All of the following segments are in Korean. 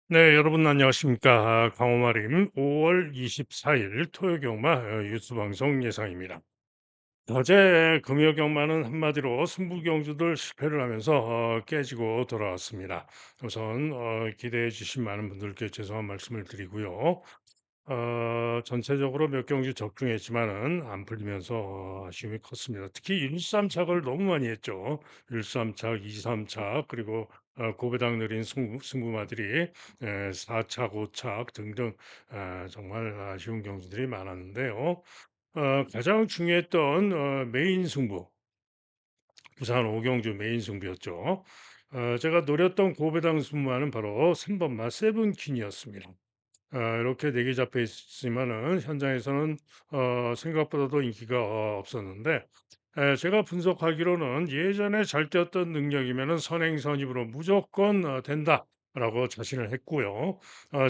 네, 여러분 안녕하십니까? 강호마림 5월 24일 토요경마 뉴스 방송 예상입니다. 어제 금요경마는 한마디로 승부경주들 실패를 하면서 깨지고 돌아왔습니다. 우선 기대해 주신 많은 분들께 죄송한 말씀을 드리고요. 전체적으로 몇 경주 적중했지만은 안 풀리면서 아쉬움이 컸습니다. 특히 1-3착을 너무 많이 했죠. 1-3착, 2-3착 그리고 고배당 느린 승부마들이 4착, 5착 등등 정말 아쉬운 경주들이 많았는데요. 가장 중요했던 메인 승부, 부산 오경주 메인 승부였죠. 제가 노렸던 고배당 승부와는 바로 3번마 세븐퀸이었습니다. 이렇게 4개 잡혀 있지만은 현장에서는 생각보다도 인기가 없었는데 제가 분석하기로는 예전에 잘 뛰었던 능력이면은 선행선입으로 무조건 된다라고 자신을 했고요.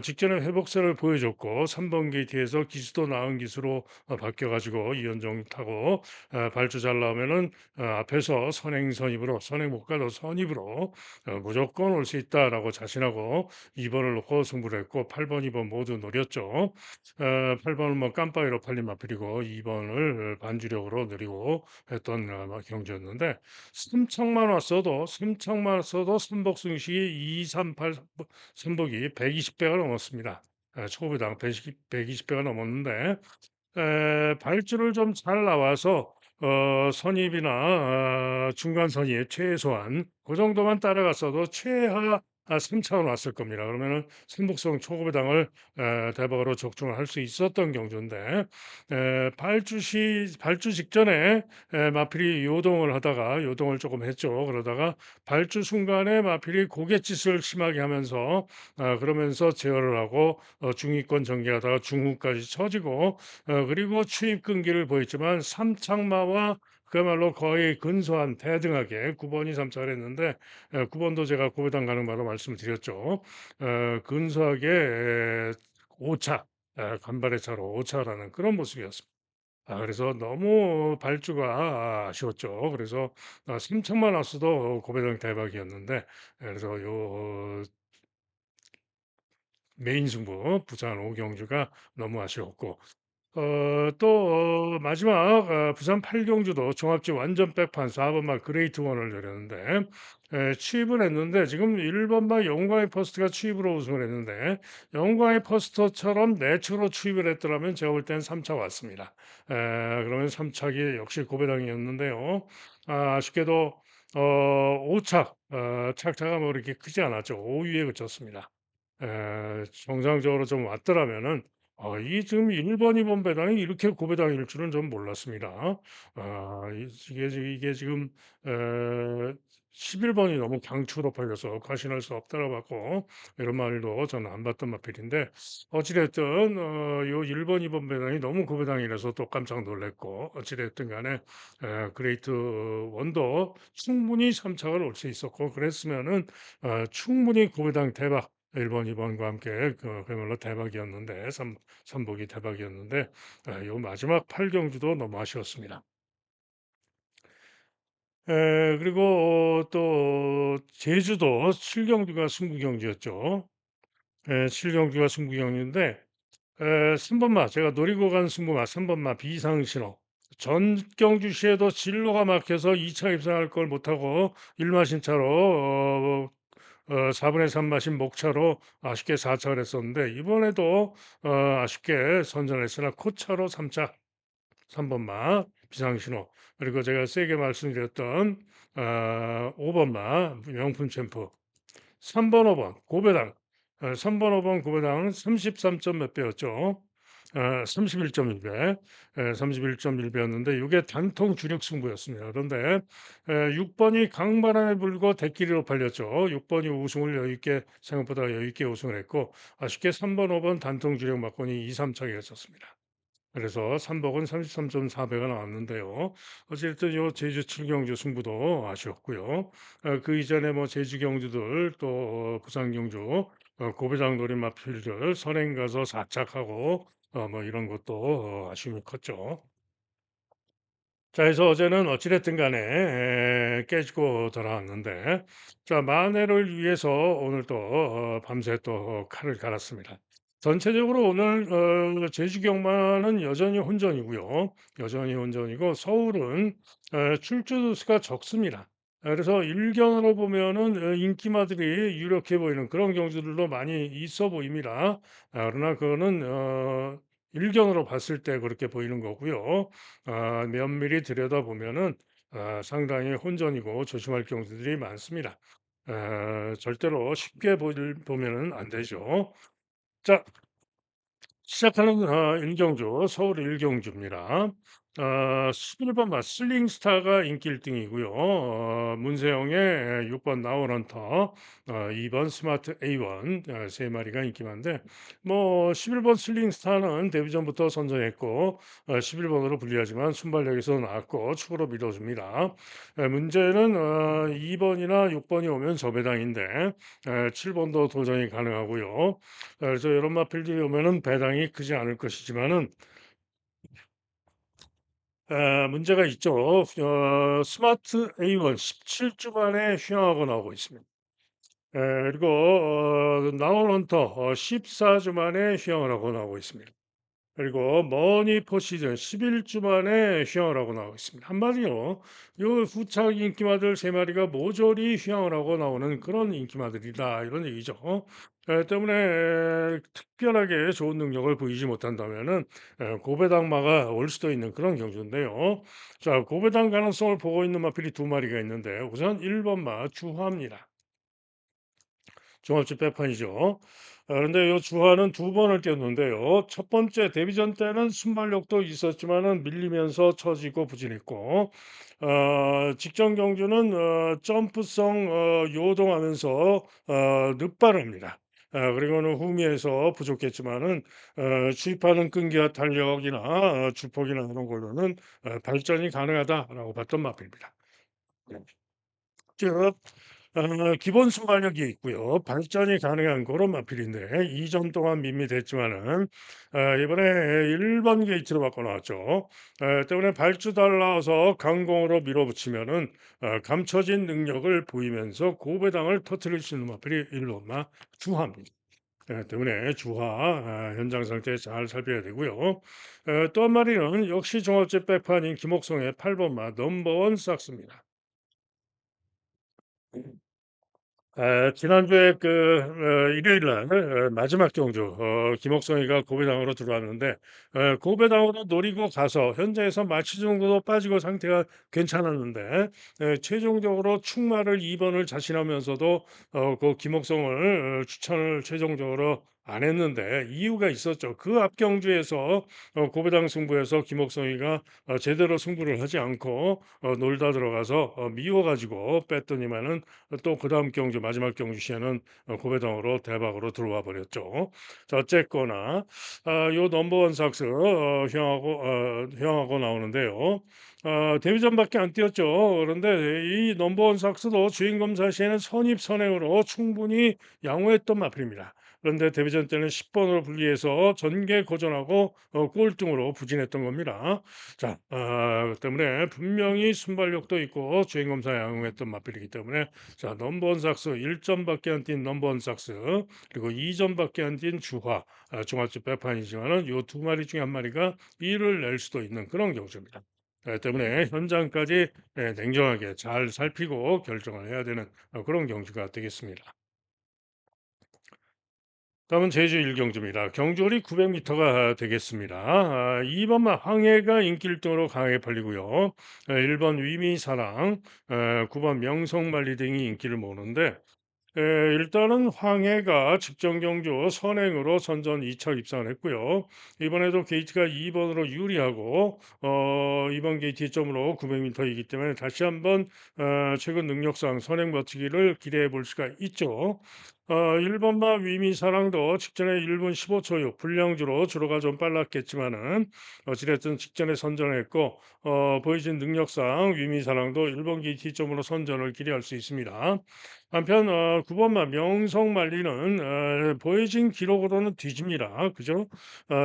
직전에 회복세를 보여줬고 3번 게이트에서 기수도 나은 기수로 바뀌어 가지고 이연정 타고 발주 잘 나오면은 앞에서 선행선입으로 선행 못 가도 선입으로 무조건 올 수 있다라고 자신하고 2 번을 놓고 승부를 했고 8 번, 2번 모두 노렸죠. 8 번은 뭐 깜빡이로 팔린 마필이고 2 번을 반주력으로 노리고 했던 경주였는데 승청만 왔어도 삼복승식이 2, 3, 8 삼복이 120 배가 넘었습니다. 초보당 120 배가 넘었는데 발주를 좀 잘 나와서 선입이나 중간 선입 최소한 그 정도만 따라갔어도 최하 3 차원 왔을 겁니다. 그러면은 승복성 초고배당을 대박으로 적중을 할 수 있었던 경주인데 발주 직전에 마필이 요동을 하다가 요동을 조금 했죠. 그러다가 발주 순간에 마필이 고갯짓을 심하게 하면서 그러면서 제어를 하고 중위권 전개하다가 중후까지 처지고 그리고 추입 끈기를 보였지만 삼창마와 그야말로 거의 근소한 대등하게 9 번이 삼착을 했는데 9 번도 제가 고배당 가는 바로 말씀을 드렸죠. 근소하게 5 차 간발의 차로 5 차라는 그런 모습이었습니다. 그래서 너무 발주가 아쉬웠죠. 그래서 3 척만 왔어도 고배당 대박이었는데 그래서 요 메인 승부 부산 오경주가 너무 아쉬웠고 또 마지막 부산 팔경주도 종합지 완전 백판 4 번마 그레이트 원을 노렸는데 취입을 했는데 지금 1 번마 영광의 퍼스트가 취입으로 우승을 했는데 영광의 퍼스트처럼 내추로 취입을 했더라면 제가 볼 때는 3차 왔습니다. 그러면 3 착이 역시 고배당이었는데요. 아쉽게도 5 착 착차가 뭐 이렇게 크지 않았죠. 5 위에 그쳤습니다. 정상적으로 좀 왔더라면은 이게 지금 1 번, 2번 배당이 이렇게 고배당일 줄은 좀 몰랐습니다. 이게 지금 에 11 번이 너무 강추로 팔려서 과신할 수 없다고 봤고 이런 말도 저는 안 봤던 마필인데 어찌 됐든 요 1 번, 2번 배당이 너무 고배당이라서 또 깜짝 놀랐고 어찌 됐든 간에 그레이트 원도 충분히 3 착을 올 수 있었고 그랬으면은 충분히 고배당 대박 1 번, 2 번과 함께 그야말로 대박이었는데 삼복이 대박이었는데 요 마지막 8 경주도 너무 아쉬웠습니다. 그리고 또 제주도 7 경주가 승부 경주였죠. 7 경주가 승부 경주인데 3 번마 제가 노리고 간 승부마 3 번마 비상신호. 전 경주 시에도 진로가 막혀서 2차 입상할 걸 못하고 1 마신차로 4 분의 3 마신 목차로 아쉽게 4 차를 했었는데 이번에도 아쉽게 선전했으나 코차로 3차 3 번마 비상신호 그리고 제가 세게 말씀드렸던 5 번마 명품 챔프 3 번, 5번 고배당 3 번, 5번 고배당은 33점 몇 배였죠. 31.1배. 31.1배였는데 이게 단통 주력 승부였습니다. 그런데 6 번이 강바람에 불고 대끼리로 팔렸죠. 6 번이 우승을 여유 있게 생각보다 여유 있게 우승을 했고 아쉽게 3 번, 5번 단통 주력 막건이 2-3 차게 했었습니다. 그래서 삼복은 33.4 배가 나왔는데요. 어쨌든 요 제주 칠경주 승부도 아쉬웠고요. 그 이전에 뭐 제주 경주들 또 부산 경주 고배당 노림마필들 선행 가서 사착하고 뭐 이런 것도 아쉬움이 컸죠. 자, 그래서 어제는 어찌 됐든 간에 깨지고 돌아왔는데, 자, 만회를 위해서 오늘 또 밤새 또 칼을 갈았습니다. 전체적으로 오늘 제주 경마는 여전히 혼전이고요. 여전히 혼전이고 서울은 출주 수가 적습니다. 그래서 일견으로 보면은 인기마들이 유력해 보이는 그런 경주들도 많이 있어 보입니다. 그러나 그거는 일견으로 봤을 때 그렇게 보이는 거고요. 면밀히 들여다보면은 상당히 혼전이고 조심할 경우들이 많습니다. 절대로 쉽게 보면은 안 되죠. 자, 시작하는 일경주, 서울 일경주입니다. 11번 슬링스타가 인기 1등이고요. 문세영의 6번 나우런터, 2번 스마트 A1 세 마리가 인기 많은데 뭐 11번 슬링스타는 데뷔전부터 선전했고 11번으로 불리하지만 순발력에서 나왔고 축으로 밀어줍니다. 문제는 2번이나 6번이 오면 저배당인데 7번도 도전이 가능하고요. 그래서 이런 마필들이 오면은 배당이 크지 않을 것이지만은 문제가 있죠. 스마트 A1 17주 만에 휘황하고 나오고 있습니다. 그리고 나홀헌터 14주 만에 휘황을 하고 나오고 있습니다. 그리고 머니 포시즌 11주 만에 휘황을 하고 나오고 있습니다. 한마디로 요 후착 인기마들 세 마리가 모조리 휘황을 하고 나오는 그런 인기마들이다 이런 얘기죠. 때문에 특별하게 좋은 능력을 보이지 못한다면은 고배당마가 올 수도 있는 그런 경주인데요. 자, 고배당 가능성을 보고 있는 마필이 두 마리가 있는데 우선 1번 마 주화입니다. 종합주 빼판이죠. 그런데 요 주화는 두 번을 뛰었는데요. 첫 번째 데뷔전 때는 순발력도 있었지만은 밀리면서 처지고 부진했고 직전 경주는 점프성 요동하면서 늦발합니다. 그리고는 후미에서 부족했지만은 주입하는 끈기와 탄력이나 주폭이나 이런 걸로는 발전이 가능하다라고 봤던 마필입니다. 네. 즉 기본 순발력이 있고요. 발전이 가능한 그런 마필인데 이전 동안 밋밋했지만은 이번에 1번 게이트로 바꿔 나왔죠. 때문에 발주 달라서 강공으로 밀어붙이면은 감춰진 능력을 보이면서 고배당을 터뜨릴 수 있는 마필이 1번 마 주화입니다. 때문에 주화 현장 상태 잘 살펴야 되고요. 또 한 마리는 역시 종합제 백판인 김옥성의 8번 마 넘버원 삭스입니다. 지난주에 일요일 날 마지막 경주 김옥성이가 고배당으로 들어왔는데 고배당으로 노리고 가서 현재에서 마취 정도도 빠지고 상태가 괜찮았는데 최종적으로 충마를 2번을 자신하면서도 그 김옥성을 추천을 최종적으로 안 했는데 이유가 있었죠. 그 앞 경주에서 고배당 승부에서 김옥성이가 제대로 승부를 하지 않고 놀다 들어가서 미워 가지고 뺐더니만은 또 그다음 경주 마지막 경주 시에는 고배당으로 대박으로 들어와 버렸죠. 자, 어쨌거나 요 넘버원 삭스 형하고 나오는데요. 데뷔전밖에 안 뛰었죠. 그런데 이 넘버원 삭스도 주인검사 시에는 선입선행으로 충분히 양호했던 마필입니다. 그런데 데뷔전 때는 10번으로 분리해서 전개 고전하고 꼴등으로 부진했던 겁니다. 자, 때문에 분명히 순발력도 있고 주행검사 양호했던 마필이기 때문에 자, 넘버원 삭스 1점밖에 안 뛴 넘버원 삭스 그리고 2점밖에 안 뛴 주화 종합적 배판이지만은 요 두 마리 중에 한 마리가 1을 낼 수도 있는 그런 경주입니다. 때문에 현장까지 냉정하게 잘 살피고 결정을 해야 되는 그런 경주가 되겠습니다. 다음은 제주 일경주입니다. 경주거리 900m가 되겠습니다. 2번만 황해가 인기 1등으로 강하게 팔리고요. 1번 위미사랑, 9번 명성만리 등이 인기를 모으는데 일단은 황해가 직전 경주 선행으로 선전 2차 입상을 했고요. 이번에도 게이트가 2번으로 유리하고 2번 게이트 점으로 900m이기 때문에 다시 한번 최근 능력상 선행 버티기를 기대해 볼 수가 있죠. 1번마 위미사랑도 직전에 1분 15초 후 불량주로 주로가 좀 빨랐겠지만은 어찌 됐든 직전에 선전했고 보여진 능력상 위미사랑도 1번기 기점으로 선전을 기대할 수 있습니다. 한편 9번마 명성만리는 보여진 기록으로는 뒤집니다. 그죠?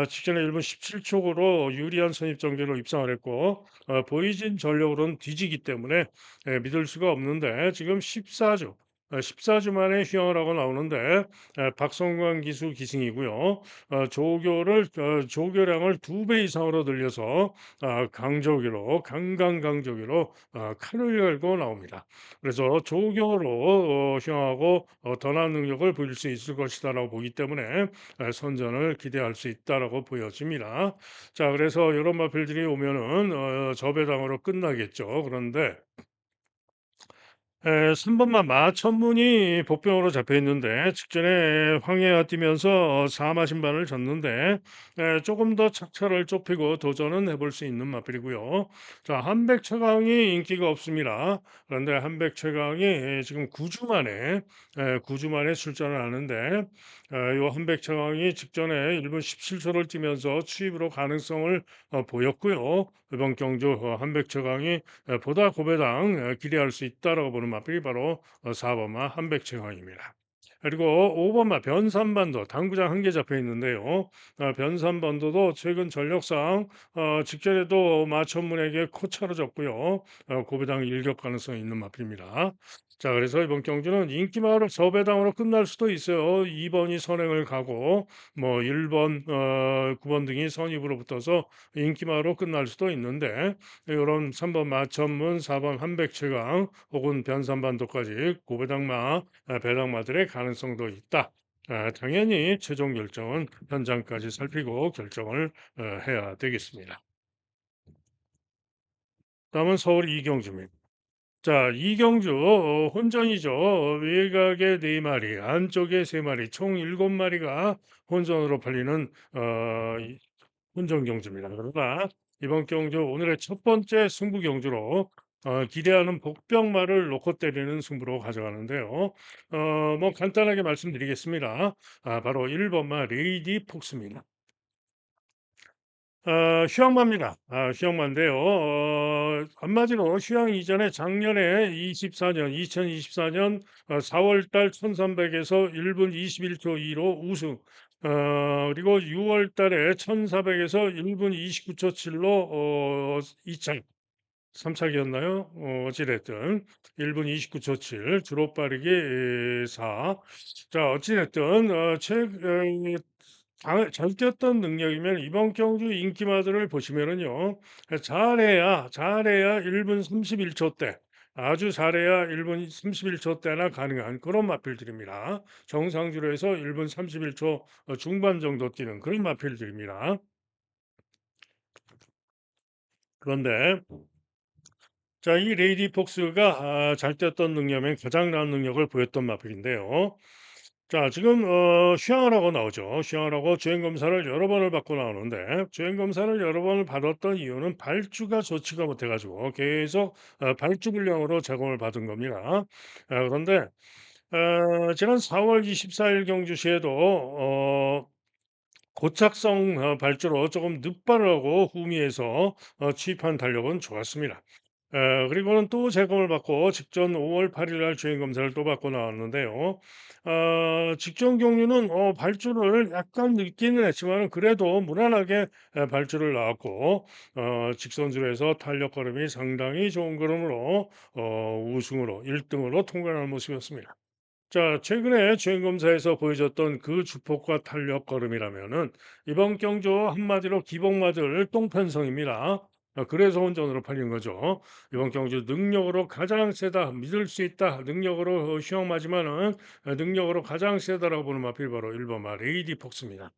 직전에 1분 17초로 유리한 선입 전개로 입상을 했고 보이진 전력으로는 뒤지기 때문에 믿을 수가 없는데 지금 14주 14주 만에 휴양을 하고 나오는데 박성광 기수 기승이고요. 조교량을 2배 이상으로 늘려서 강조기로 강강강조기로 칼을 열고 나옵니다. 그래서 조교로 휴양하고 더 나은 능력을 보일 수 있을 것이다라고 보기 때문에 선전을 기대할 수 있다라고 보여집니다. 자, 그래서 이런 마필들이 오면은 저배당으로 끝나겠죠. 그런데 3번만 마천문이 복병으로 잡혀 있는데 직전에 황해가 뛰면서 사마신반을 졌는데 조금 더 착차를 좁히고 도전은 해볼 수 있는 마필이고요. 자, 한백 최강이 인기가 없습니다. 그런데 한백 최강이 지금 9주 만에 9주 만에 출전을 하는데 이 한백 최강이 직전에 1분 17초를 뛰면서 추입으로 가능성을 보였고요. 이번 경주 한백 최강이 보다 고배당 기대할 수 있다라고 보는 마필이 바로 4번마 한백채광입니다. 그리고 5번마 변산반도 당구장 한 개 잡혀 있는데요. 변산반도도 최근 전력상 직전에도 마천문에게 코차로 졌고요. 고배당 일격 가능성이 있는 마필입니다. 자, 그래서 이번 경주는 인기마을 저배당으로 끝날 수도 있어요. 2번이 선행을 가고 뭐 1번, 9번 등이 선입으로 붙어서 인기마로 끝날 수도 있는데 이런 3번 마천문, 4번 한백채강 혹은 변산반도까지 고배당마, 배당마들의 가능성도 있다. 당연히 최종 결정은 현장까지 살피고 결정을 해야 되겠습니다. 다음은 서울 이경주입니다. 자, 이경주 혼전이죠. 외곽에 4마리, 안쪽에 3마리, 총 7마리가 혼전으로 팔리는 혼전 경주입니다. 그러나 이번 경주 오늘의 첫 번째 승부 경주로 기대하는 복병말을 놓고 때리는 승부로 가져가는데요. 뭐 간단하게 말씀드리겠습니다. 바로 1번마 레이디 폭스입니다. 휴양마입니다. 휴양마인데요. 한마디로 휴양 이전에 작년에 2024년 4월 달 1300에서 1분 21초 2로 우승. 그리고 6월 달에 1400에서 1분 29초 7로 2차, 3차기였나요? 어찌됐든 1분 29초 7, 주로 빠르게 4. 자, 어찌됐든 잘 뛰었던 능력이면 이번 경주 인기마들을 보시면은요. 잘해야 1분 31초 대, 아주 잘해야 1분 31초 대나 가능한 그런 마필들입니다. 정상주로 해서 1분 31초 중반 정도 뛰는 그런 마필들입니다. 그런데 자, 이 레이디 폭스가 잘 뛰었던 능력이면 가장 나은 능력을 보였던 마필인데요. 자, 지금 휴양을 하고 나오죠. 휴양을 하고 주행 검사를 여러 번을 받고 나오는데 주행 검사를 여러 번을 받았던 이유는 발주가 좋지가 못해 가지고 계속 발주 불량으로 제공을 받은 겁니다. 그런데 지난 4월 24일 경주시에도 고착성 발주로 조금 늦발을 하고 후미에서 취입한 달력은 좋았습니다. 그리고는 또 재검을 받고 직전 5월 8일 날 주행 검사를 또 받고 나왔는데요. 직전 경유는 발주를 약간 늦기는 했지만 그래도 무난하게 발주를 나왔고 직선주로해서 탄력 걸음이 상당히 좋은 걸음으로 우승으로 1등으로 통과하는 모습이었습니다. 자, 최근에 주행 검사에서 보여줬던 그 주폭과 탄력 걸음이라면은 이번 경주 한마디로 기복마들 똥편성입니다. 그래서 혼전으로 팔린 거죠. 이번 경주 능력으로 가장 세다, 믿을 수 있다. 능력으로 휴양마지만은 능력으로 가장 세다라고 보는 마필 바로 1번마 레이디 폭스입니다.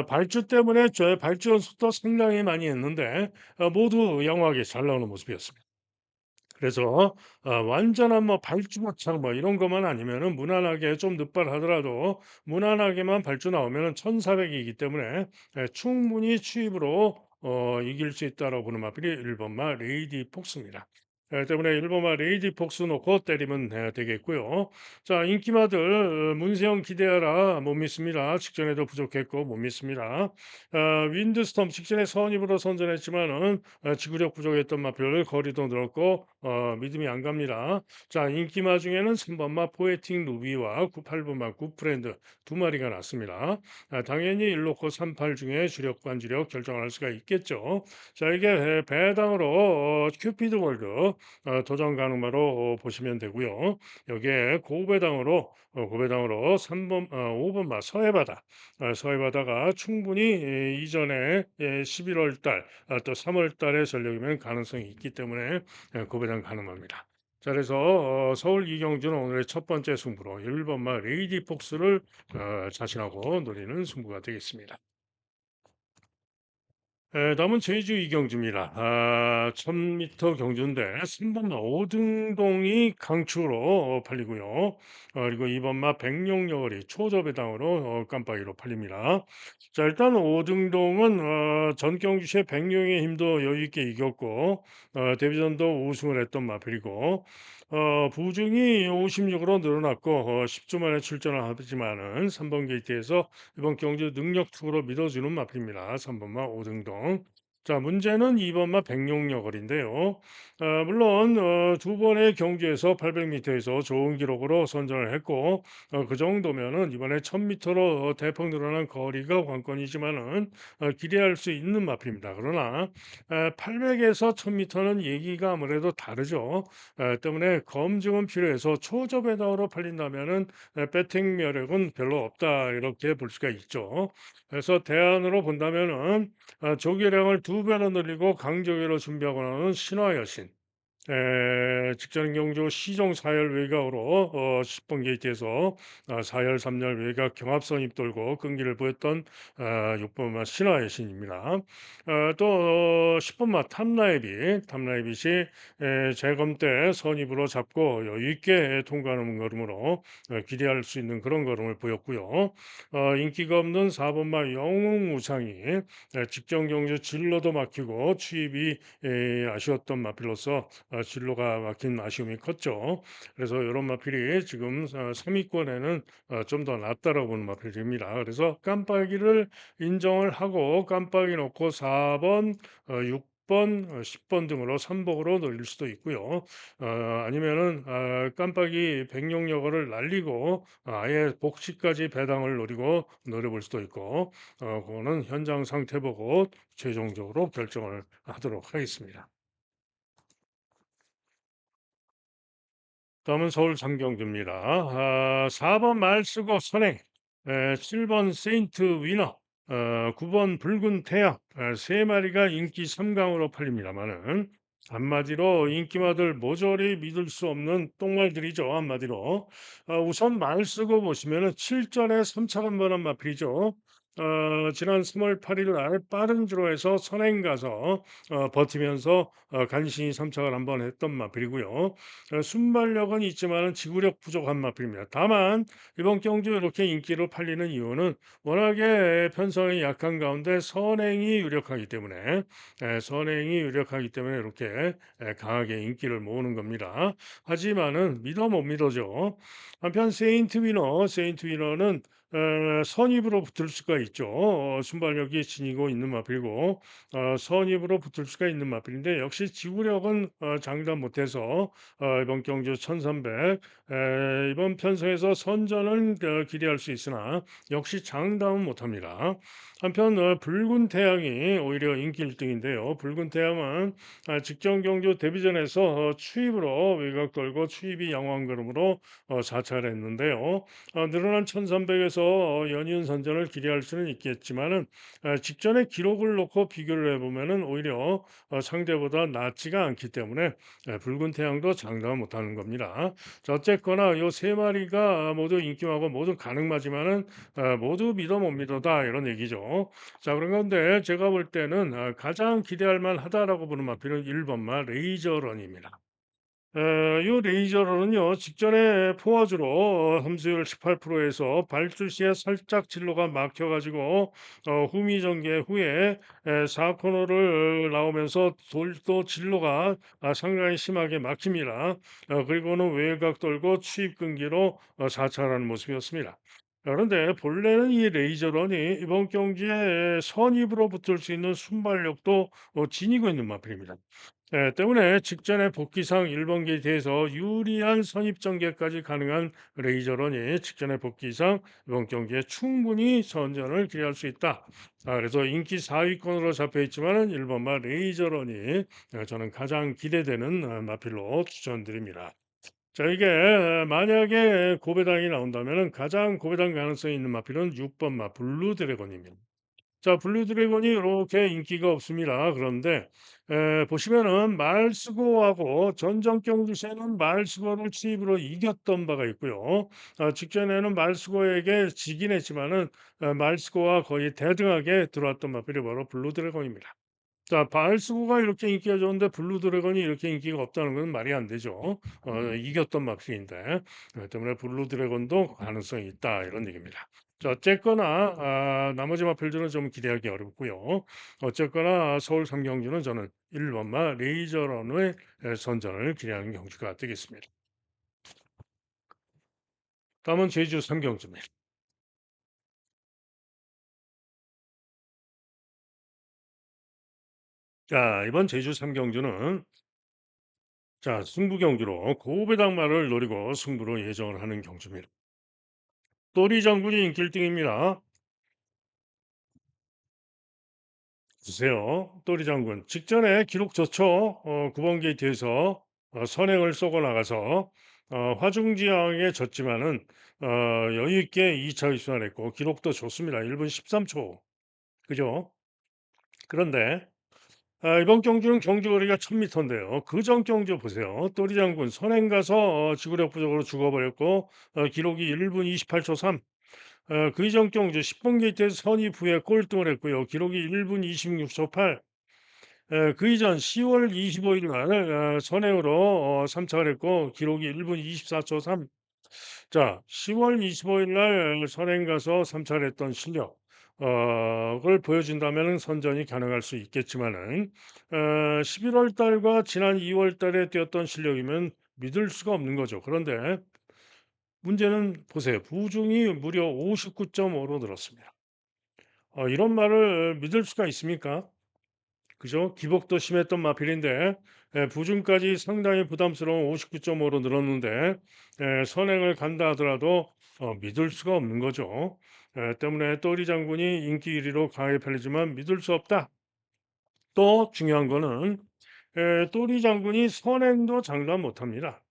발주 때문에 저 발주 연속도 상당히 많이 했는데 모두 양호하게 잘 나오는 모습이었습니다. 그래서 완전한 뭐 발주 모창 뭐 이런 것만 아니면은 무난하게 좀 늦발하더라도 무난하게만 발주 나오면은 1,400이기 때문에 충분히 추입으로 이길 수 있다라고 보는 마필이 1번마 레이디 폭스입니다. 때문에 일본말 레이디 폭스 놓고 때리면 되겠고요. 자, 인기마들 문세영 기대하라 못 믿습니다. 직전에도 부족했고 못 믿습니다. 윈드스톰 직전에 선입으로 선전했지만은 지구력 부족했던 마필 거리도 늘었고 믿음이 안 갑니다. 자, 인기마 중에는 3번마 포에틱 루비와 8번마 굿프렌드 두 마리가 났습니다. 당연히 1놓고 38 중에 주력 관주력 결정할 수가 있겠죠. 자, 이게 배당으로 큐피드 월드 도전 가능마로 보시면 되고요. 여기에 고배당으로 3번, 5번마 서해바다, 서해바다가 충분히 이전에 11월 달, 또 3월 달의 전력이면 가능성이 있기 때문에 고배당 가능합니다. 자, 그래서 서울 이경주는 오늘의 첫 번째 승부로 1번마 레이디 폭스를 자신하고 노리는 승부가 되겠습니다. 남은 제주 이경주입니다. 1000m 경주인데 3번마 오등동이 강추로 팔리고요. 그리고 2번마 백룡여울이 초저배당으로 깜빡이로 팔립니다. 자, 일단 오등동은 전 경주시의 백룡의 힘도 여유 있게 이겼고 데뷔전도 우승을 했던 마필이고 부중이 56으로 늘어났고 10주 만에 출전을 하지만은 3번 게이트에서 이번 경주 능력 투구로 믿어주는 마필입니다. 3번마 오등동. 자, 문제는 2번마 백룡여걸인데요. 물론 두 번의 경주에서 800m에서 좋은 기록으로 선전을 했고 그 정도면은 이번에 1000m로 대폭 늘어난 거리가 관건이지만은 기대할 수 있는 마필입니다. 그러나 800에서 1000m는 얘기가 아무래도 다르죠. 때문에 검증은 필요해서 초저배당으로 팔린다면은 배팅 매력은 별로 없다 이렇게 볼 수가 있죠. 그래서 대안으로 본다면은 조기량을 두 배로 늘리고 강조기로 준비하거나 하는 신화여신 직전 경주 시종 4열 외곽으로 10번 게이트에서 4열 3열 외곽 경합선 입돌고 끈기를 보였던 6번마 신화의 신입니다. 또 10번마 탐라이빗이 재검 때 선입으로 잡고 여유 있게 통과하는 걸음으로 기대할 수 있는 그런 걸음을 보였고요. 인기가 없는 4번마 영웅우상이 직전 경주 진로도 막히고 추입이 아쉬웠던 마필로서 진로가 막힌 아쉬움이 컸죠. 그래서 이런 마필이 지금 3위권에는 좀 더 낫다라고 보는 마필입니다. 그래서 깜빡이를 인정을 하고 깜빡이 놓고 4번, 6번, 10번 등으로 선복으로 늘릴 수도 있고요. 아니면은 깜빡이 백룡여거를 날리고 아예 복시까지 배당을 노리고 노려볼 수도 있고 그거는 현장 상태 보고 최종적으로 결정을 하도록 하겠습니다. 다음은 서울 장경주입니다. 4번 말쓰고 선행, 7번 세인트 위너, 9번 붉은 태양, 세 마리가 인기 3강으로 팔립니다만은 한마디로 인기마들 모조리 믿을 수 없는 똥말들이죠. 한마디로. 우선 말쓰고 보시면은 7전에 3차간 번한 마필이죠. 지난 3월 8일 날 빠른 주로에서 선행 가서 버티면서 간신히 3차를 한번 했던 마필이고요. 순발력은 있지만은 지구력 부족한 마필입니다. 다만 이번 경주 이렇게 인기로 팔리는 이유는 워낙에 편성이 약한 가운데 선행이 유력하기 때문에 이렇게 강하게 인기를 모으는 겁니다. 하지만은 믿어 못 믿어죠. 한편 세인트 위너는 선입으로 붙을 수가 있죠. 순발력이 지니고 있는 마필이고 선입으로 붙을 수가 있는 마필인데 역시 지구력은 장담 못해서 이번 경주 1300 이번 편성에서 선전을 기대할 수 있으나 역시 장담은 못합니다. 한편 붉은 태양이 오히려 인기 1등인데요. 붉은 태양은 직전 경주 데뷔전에서 추입으로 외곽 돌고 추입이 양호한 걸음으로 자차를 했는데요. 늘어난 1300에서 연이은 선전을 기대할 수는 있겠지만은 직전에 기록을 놓고 비교를 해보면은 오히려 상대보다 낫지가 않기 때문에 붉은 태양도 장담을 못하는 겁니다. 자, 어쨌거나 요 세 마리가 모두 인기하고 모두 가능하지만은 모두 믿어 못 믿어다 이런 얘기죠. 자, 그런 건데 제가 볼 때는 가장 기대할 만하다라고 보는 마필은 1번마 레이저런입니다. 요 레이저로는요, 직전에 포화주로 함수율 18%에서 발주 시에 살짝 진로가 막혀가지고, 후미 전개 후에 4코너를 나오면서 돌도 진로가 상당히 심하게 막힙니다. 그리고는 외곽 돌고 추입 끊기로 4차라는 모습이었습니다. 그런데 본래는 이 레이저런이 이번 경기에 선입으로 붙을 수 있는 순발력도 지니고 있는 마필입니다. 때문에 직전에 복귀상 1번 게이트에서 유리한 선입 전개까지 가능한 레이저런이 직전에 복귀상 이번 경기에 충분히 선전을 기대할 수 있다. 그래서 인기 4위권으로 잡혀 있지만은 1번마 레이저런이 저는 가장 기대되는 마필로 추천드립니다. 자, 이게 만약에 고배당이 나온다면은 가장 고배당 가능성이 있는 마필은 6번마 블루 드래곤입니다. 자, 블루 드래곤이 이렇게 인기가 없습니다. 그런데 보시면은 말스고하고 전적 경주시에는 말스고를 추입으로 이겼던 바가 있고요. 직전에는 말스고에게 지긴 했지만은 말스고와 거의 대등하게 들어왔던 마필이 바로 블루 드래곤입니다. 자, 바알스고가 이렇게 인기가 좋은데 블루 드래곤이 이렇게 인기가 없다는 건 말이 안 되죠. 이겼던 마필인데 때문에 블루 드래곤도 가능성이 있다 이런 얘기입니다. 자, 어쨌거나 나머지 마필들은 좀 기대하기 어렵고요. 어쨌거나 서울 삼경주는 저는 1번마 레이저런의 선전을 기대하는 경주가 되겠습니다. 다음은 제주 삼경주입니다. 자, 이번 제주 삼경주는 자, 승부 경주로 고배당마를 노리고 승부로 예정을 하는 경주입니다. 또리 장군이 인기 1등입니다. 주세요. 또리 장군. 직전에 기록 좋죠. 9번 게이트에서 선행을 쏘고 나가서 화중지향에 졌지만은 여유 있게 2차 입선했고 기록도 좋습니다. 1분 13초. 그죠? 그런데 이번 경주는 경주 거리가 1000m인데요. 그전 경주 보세요. 또리 장군 선행 가서 지구력 부족으로 죽어버렸고 기록이 1분 28초 3. 그 이전 경주 10번 게이트에서 선입 후에 꼴등을 했고요. 기록이 1분 26초 8. 그 이전 10월 25일 날 선행으로 3차를 했고 기록이 1분 24초 3. 자, 10월 25일 날 선행 가서 3차를 했던 실력 을 보여준다면 선전이 가능할 수 있겠지만은 11월 달과 지난 2월 달에 뛰었던 실력이면 믿을 수가 없는 거죠. 그런데 문제는 보세요. 부중이 무려 59.5로 늘었습니다. 이런 말을 믿을 수가 있습니까? 그죠? 기복도 심했던 마필인데 부중까지 상당히 부담스러운 59.5로 늘었는데 선행을 간다 하더라도 믿을 수가 없는 거죠. 때문에 또리 장군이 인기 1위로 강하게 팔리지만 믿을 수 없다. 또 중요한 거는 또리 장군이 선행도 장담 못합니다.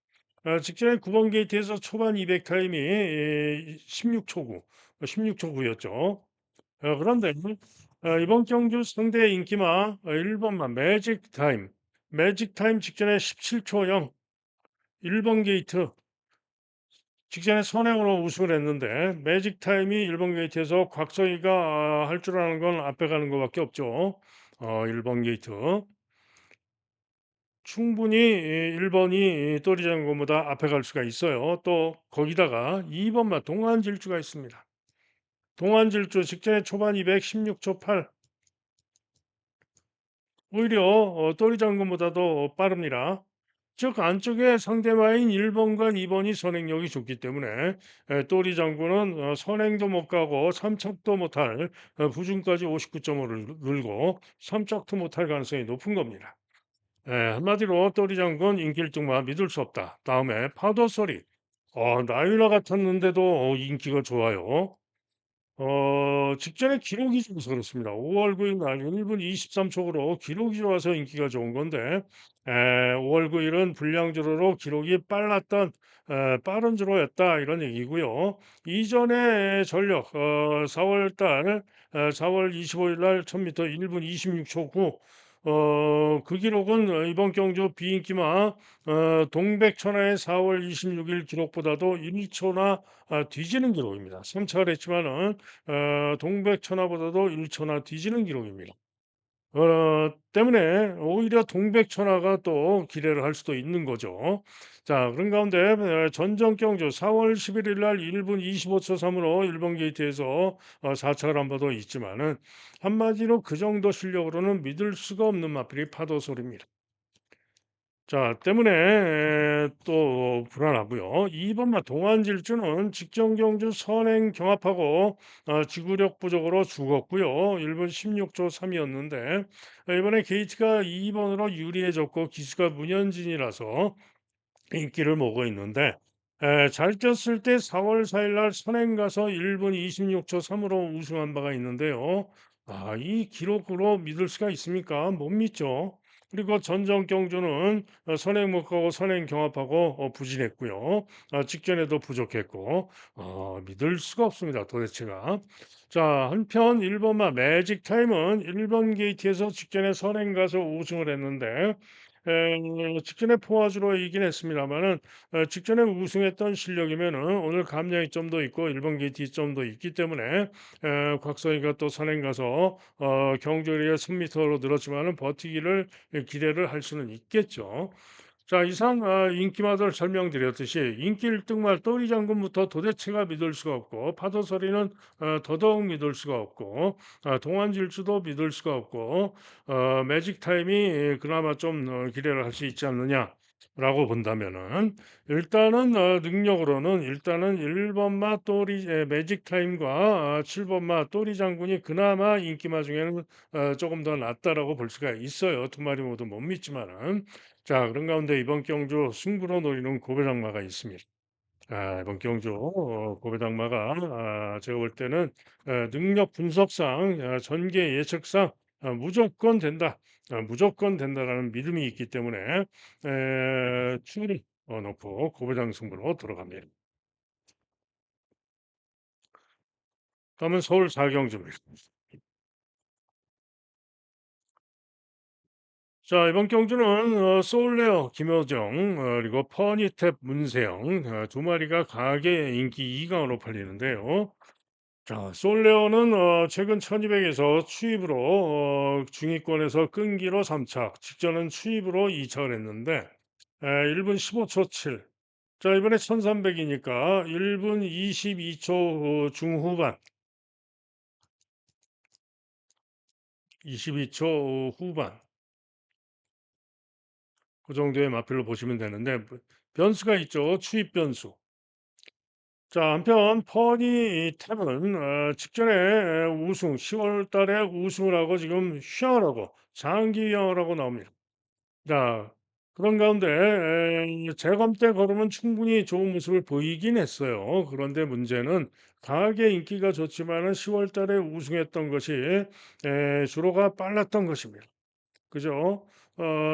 직전에 9번 게이트에서 초반 200 타임이 16초 9, 16초 9였죠. 그런데 이번 경주 상대 인기마 1번마 매직 타임. 매직 타임 직전에 17초 0. 1번 게이트 직전에 선행으로 우승을 했는데 매직 타임이 1번 게이트에서 곽서희가 할 줄 아는 건 앞에 가는 것밖에 없죠. 1번 게이트. 충분히 1번이 또리장군보다 앞에 갈 수가 있어요. 또 거기다가 2번마 동안질주가 있습니다. 동안질주 직전에 초반 216초 8. 오히려 또리 장군보다도 빠릅니다. 즉 안쪽에 상대마인 1번과 2번이 선행력이 좋기 때문에 또리 장군은 선행도 못 가고 삼척도 못할 부중까지 59.5를 늘고 삼척도 못할 가능성이 높은 겁니다. 한마디로 또리 장군 인기 1등만 믿을 수 없다. 다음에 파도 소리. 나일라 같았는데도 인기가 좋아요. 직전에 기록이 좋아서 그렇습니다. 5월 9일 날 1분 23초로 기록이 좋아서 인기가 좋은 건데 5월 9일은 불량주로로 기록이 빨랐던 빠른 주로였다 이런 얘기고요. 이전에 전력 4월 달 4월 25일 날 1000m 1분 26초 9 그 기록은 이번 경주 비인기마 동백천하의 4월 26일 기록보다도 1초나 뒤지는 기록입니다. 3차를 했지만은 동백천하보다도 1초나 뒤지는 기록입니다. 때문에 오히려 동백천하가 또 기대를 할 수도 있는 거죠. 자, 그런 가운데 전정 경주 4월 11일 날 1분 25초 3으로 일본 게이트에서 4차를 한 번 더 있지만은 한마디로 그 정도 실력으로는 믿을 수가 없는 마필이 파도 소리입니다. 자, 때문에 또 불안하고요. 2번마 동안질주는 직전 경주 선행 경합하고 지구력 부족으로 죽었고요. 1분 16초 3이었는데 이번에 게이트가 2번으로 유리해졌고 기수가 문현진이라서 인기를 모으고 있는데 잘 뛰었을 때 4월 4일 날 선행 가서 1분 26초 3으로 우승한 바가 있는데요. 이 기록으로 믿을 수가 있습니까? 못 믿죠. 그리고 전정 경주는 선행 못 가고 선행 경합하고 부진했고요. 직전에도 부족했고 믿을 수가 없습니다. 도대체가. 자, 한편 1번마 매직 타임은 1번 게이트에서 직전에 선행 가서 우승을 했는데 직전에 포화주로 이긴 했습니다만은 직전에 우승했던 실력이면은 오늘 감량이 좀 더 있고 일본 게이트 좀 더 있기 때문에 곽성희가 또 선행 가서 경주리에 1000m로 늘었지만은 버티기를 기대를 할 수는 있겠죠. 자, 이상 인기마들 설명드렸듯이 인기 1등말 또리 장군부터 도대체가 믿을 수가 없고 파도서리는 더더욱 믿을 수가 없고 동안질주도 믿을 수가 없고 매직 타임이 그나마 좀 기대를 할 수 있지 않느냐라고 본다면은 일단은 능력으로는 일단은 1번마 또리 매직 타임과 7번마 또리 장군이 그나마 인기마 중에는 조금 더 낫다라고 볼 수가 있어요. 두 마리 모두 못 믿지만은. 자, 그런 가운데 이번 경주 승부로 노리는 고배장마가 있습니다. 이번 경주 고배장마가 제가 볼 때는 능력 분석상 전개 예측상 무조건 된다. 무조건 된다라는 믿음이 있기 때문에 충분히 놓고 고배장 승부로 들어갑니다. 다음은 서울 4경주입니다. 자, 이번 경주는 소울레어 김효정 그리고 퍼니탭 문세영 두 마리가 강하게 인기 2강으로 팔리는데요. 자, 솔레오는 최근 1200에서 추입으로 중위권에서 끈기로 3착, 직전은 추입으로 2착을 했는데 1분 15초 7. 자, 이번에 1300이니까 1분 22초 중후반, 22초 후반 그 정도의 마필로 보시면 되는데 변수가 있죠. 추입 변수. 자, 한편 퍼니 탭은 직전에 우승 10월 달에 우승을 하고 지금 휴양을 하고 장기 휴양을 하고 나옵니다. 자, 그런 가운데 재검 때 걸으면 충분히 좋은 모습을 보이긴 했어요. 그런데 문제는 강하게 인기가 좋지만은 10월 달에 우승했던 것이 주로가 빨랐던 것입니다. 그죠?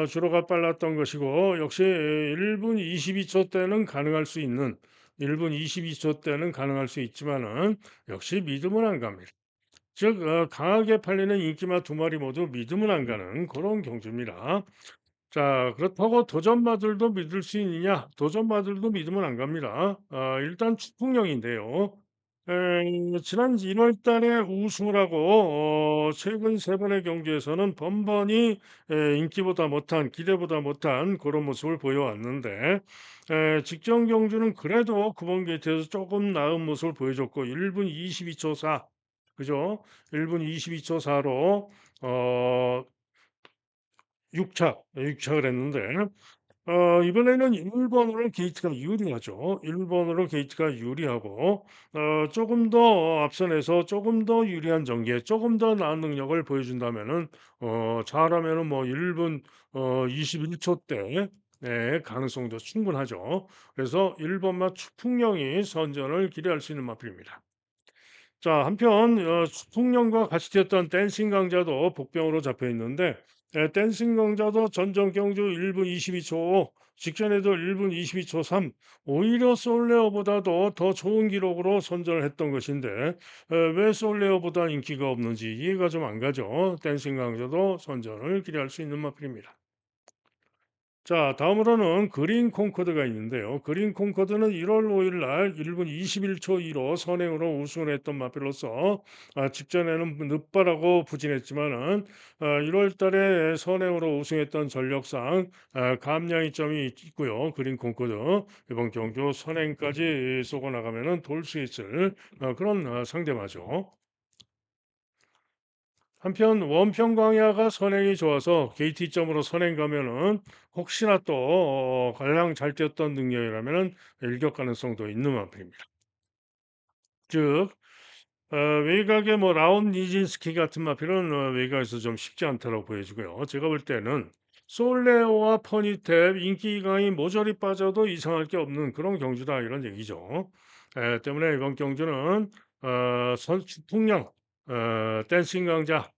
주로가 빨랐던 것이고 역시 1분 22초 때는 가능할 수 있는 1분 22초 때는 가능할 수 있지만은 역시 믿음은 안 갑니다. 즉 강하게 팔리는 인기마 두 마리 모두 믿음은 안 가는 그런 경주입니다. 자, 그렇다고 도전마들도 믿을 수 있느냐? 도전마들도 믿으면 안 갑니다. 일단 추풍령인데요. 지난 1월 달에 우승을 하고 최근 세 번의 경기에서는 번번이 인기보다 못한 기대보다 못한 그런 모습을 보여왔는데 직전 경주는 그래도 구번 게이트에서 조금 나은 모습을 보여줬고 1분 22초 4 그죠? 1분 22초 4로 6착을 했는데 이번에는 1번으로 게이트가 유리하죠. 1번으로 게이트가 유리하고 조금 더 앞선에서 조금 더 유리한 전개, 조금 더 나은 능력을 보여준다면은 잘하면은 뭐 1분 21초 대 가능성도 충분하죠. 그래서 1번마 추풍령이 선전을 기대할 수 있는 마필입니다. 자, 한편 풍령과 같이 뛰었던 댄싱 강자도 복병으로 잡혀 있는데 댄싱 강자도 전정 경주 1분 22초 5, 직전에도 1분 22초 3, 오히려 솔레어보다도 더 좋은 기록으로 선전을 했던 것인데 왜 솔레어보다 인기가 없는지 이해가 좀 안 가죠. 댄싱 강자도 선전을 기대할 수 있는 마필입니다. 자, 다음으로는 그린 콩코드가 있는데요. 그린 콩코드는 1월 5일 날 1분 21초 2로 선행으로 우승을 했던 마필로서 직전에는 늦바라고 부진했지만은 1월 달에 선행으로 우승했던 전력상 감량이점이 있고요. 그린 콩코드 이번 경주 선행까지 쏘고 나가면은 돌 수 있을 그런 상대마죠. 한편 원평 광야가 선행이 좋아서 KT점으로 선행 가면은 혹시나 또 가장 잘 뛰었던 능력이라면은 일격 가능성도 있는 마필입니다. 즉 외곽의 뭐 라온 니진스키 같은 마필은 외곽에서 좀 쉽지 않다고 보여지고요. 제가 볼 때는 솔레오와 퍼니탭 인기 강이 모조리 빠져도 이상할 게 없는 그런 경주다 이런 얘기죠. 때문에 이번 경주는 선수 통영, 댄싱 강자,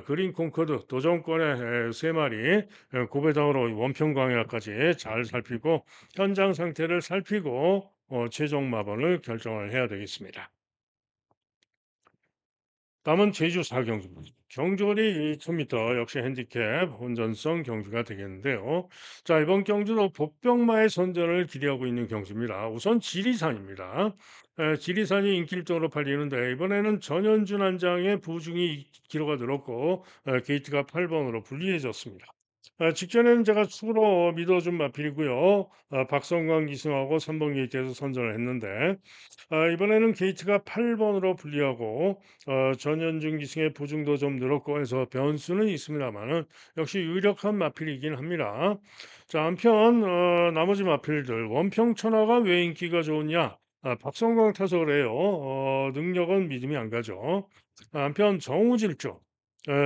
그린 콩코드 도전권의 세 마리 고배당으로 원평 광야까지 잘 살피고 현장 상태를 살피고 최종 마번을 결정을 해야 되겠습니다. 남은 제주 4경주입니다. 경주거리 2,000m 역시 핸디캡 혼전성 경주가 되겠는데요. 자, 이번 경주도 복병마의 선전을 기대하고 있는 경주입니다. 우선 지리산입니다. 지리산이 인기일정으로 팔리는데 이번에는 전현준 한장의 부중이 기로가 늘었고 게이트가 8번으로 불리해졌습니다. 직전에는 제가 수로 믿어준 마필이고요. 박성광 기승하고 3번 게이트에서 선전을 했는데 이번에는 게이트가 8번으로 불리하고 전현중 기승의 보중도 좀 늘었고 해서 변수는 있습니다만은 역시 유력한 마필이긴 합니다. 자, 한편 나머지 마필들 원평천하가 왜 인기가 좋으냐? 박성광 타서 그래요. 능력은 믿음이 안 가죠. 한편 정우질주.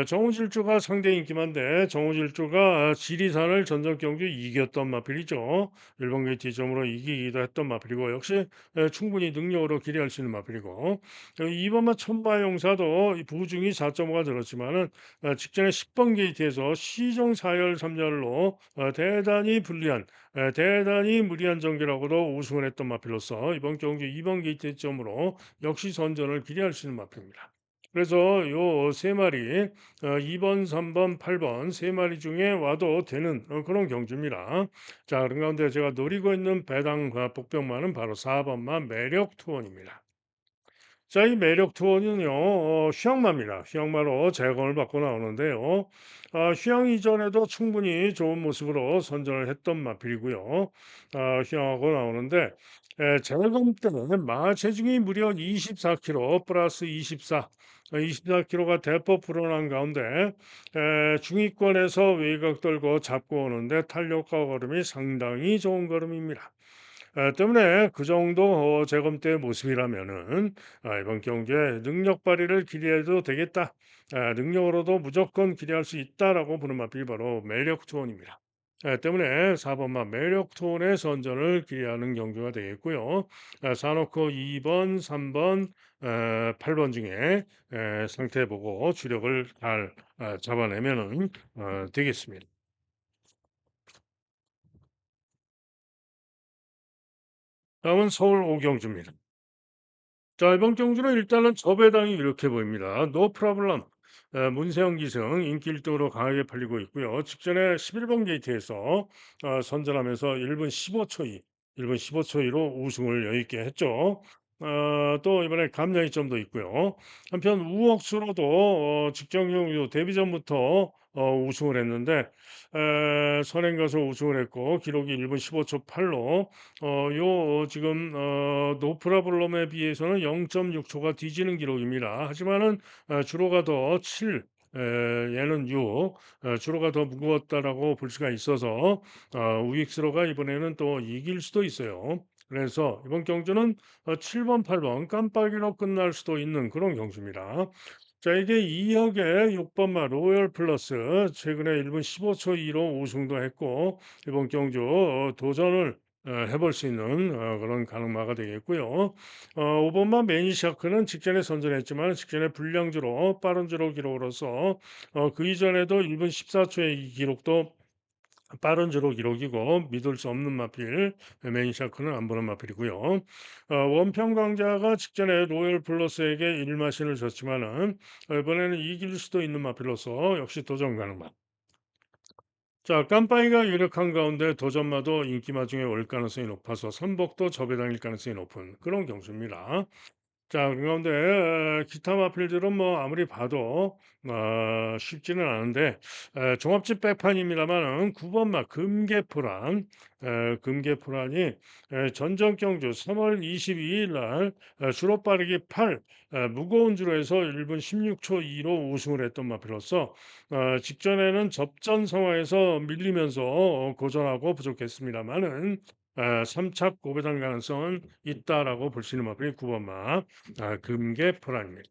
정우질주가 상대 인기만데 정우질주가 지리산을 전적 경주 이겼던 마필이죠. 일본 게이트 점으로 이기기도 했던 마필이고 역시 충분히 능력으로 기대할 수 있는 마필이고 이번만 천마용사도 이 부중이 4.5가 들었지만은 직전에 10번 게이트에서 시정 사열 3열로 대단히 불리한 대단히 무리한 전개라고도 우승을 했던 마필로서 이번 경주 2번 게이트 점으로 역시 선전을 기대할 수 있는 마필입니다. 그래서 요 세 마리 2번, 3번, 8번 세 마리 중에 와도 되는 그런 경주입니다. 자, 그런 가운데 제가 노리고 있는 배당과 복병마는 바로 4번마 매력 투혼입니다. 자, 이 매력 투어는요, 휴양마입니다. 휴양마로 재검을 받고 나오는데요. 휴양 이전에도 충분히 좋은 모습으로 선전을 했던 마필이고요. 휴양하고 나오는데, 재검 때는 마 체중이 무려 24kg 플러스 24, 24kg가 대폭 불어난 가운데, 중위권에서 외곽 떨고 잡고 오는데 탄력과 걸음이 상당히 좋은 걸음입니다. 때문에 그 정도 재검 때의 모습이라면은 이번 경기에 능력 발휘를 기대해도 되겠다. 능력으로도 무조건 기대할 수 있다라고 보는 맛이 바로 매력 투혼입니다. 때문에 4번만 매력 투혼의 선전을 기대하는 경주가 되겠고요. 사놓고 2번, 3번, 8번 중에 상태 보고 주력을 잘 잡아내면은 되겠습니다. 다음은 서울 오경주입니다. 자, 이번 경주는 일단은 저배당이 이렇게 보입니다. 노 프라블럼. 문세영 기승 인기 1등으로 강하게 팔리고 있고요. 직전에 11번 게이트에서 선전하면서 1분 15초 2, 1분 15초 2로 우승을 여유 있게 했죠. 또 이번에 감량이 점도 있고요. 한편 우억수로도 직전 경주 데뷔 전부터 우승을 했는데 선행 가서 우승을 했고 기록이 1분 15초 8로 요 지금 노프라블럼에 비해서는 0.6초가 뒤지는 기록입니다. 하지만은 주로가 더 7, 얘는 6, 주로가 더 무거웠다라고 볼 수가 있어서 우익스로가 이번에는 또 이길 수도 있어요. 그래서 이번 경주는 7번, 8번 깜빡이로 끝날 수도 있는 그런 경주입니다. 자, 이게 2역의 6번마 로열 플러스 최근에 1분 15초 2로 우승도 했고 이번 경주 도전을 해볼 수 있는 그런 가능마가 되겠고요. 5번마 매니샤크는 직전에 선전했지만 직전에 불량주로 빠른 주로 기록으로서 그 이전에도 1분 14초의 이 기록도 빠른 주로 기록이고 믿을 수 없는 마필 매니샤크는 안 보는 마필이고요. 원평 강자가 직전에 로열 플러스에게 1마신을 줬지만은 이번에는 이길 수도 있는 마필로서 역시 도전 가능 자, 깜빵이가 유력한 가운데 도전마도 인기마 중에 올 가능성이 높아서 선복도 접에당일 가능성이 높은 그런 경주입니다. 자, 그 가운데 기타 마필들은 뭐 아무리 봐도 쉽지는 않은데 종합집 백판입니다만은 9번 마 금계포란이 전전 경주 3월 22일 날 주로 빠르기 8 무거운 주로에서 1분 16초 2로 우승을 했던 마필로서 직전에는 접전 상황에서 밀리면서 고전하고 부족했습니다만은 3차 고배당 가능성은 있다라고 볼 수 있는 마필이 9번 마 금계포란입니다.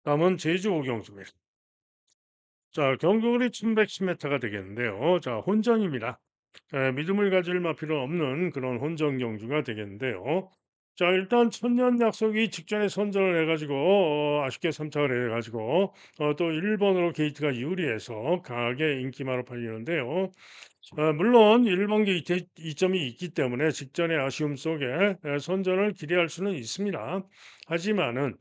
다음은 제주 오경주입니다. 자, 경주거리 1110m가 되겠는데요. 자, 혼전입니다. 믿음을 가질 필요 없는 그런 혼전 경주가 되겠는데요. 자, 일단 천년 약속이 직전에 선전을 해가지고 아쉽게 3착을 해가지고 또 1번으로 게이트가 유리해서 강하게 인기마로 팔리는데요. 물론 1번 게이트에 이점이 있기 때문에 직전의 아쉬움 속에 선전을 기대할 수는 있습니다. 하지만은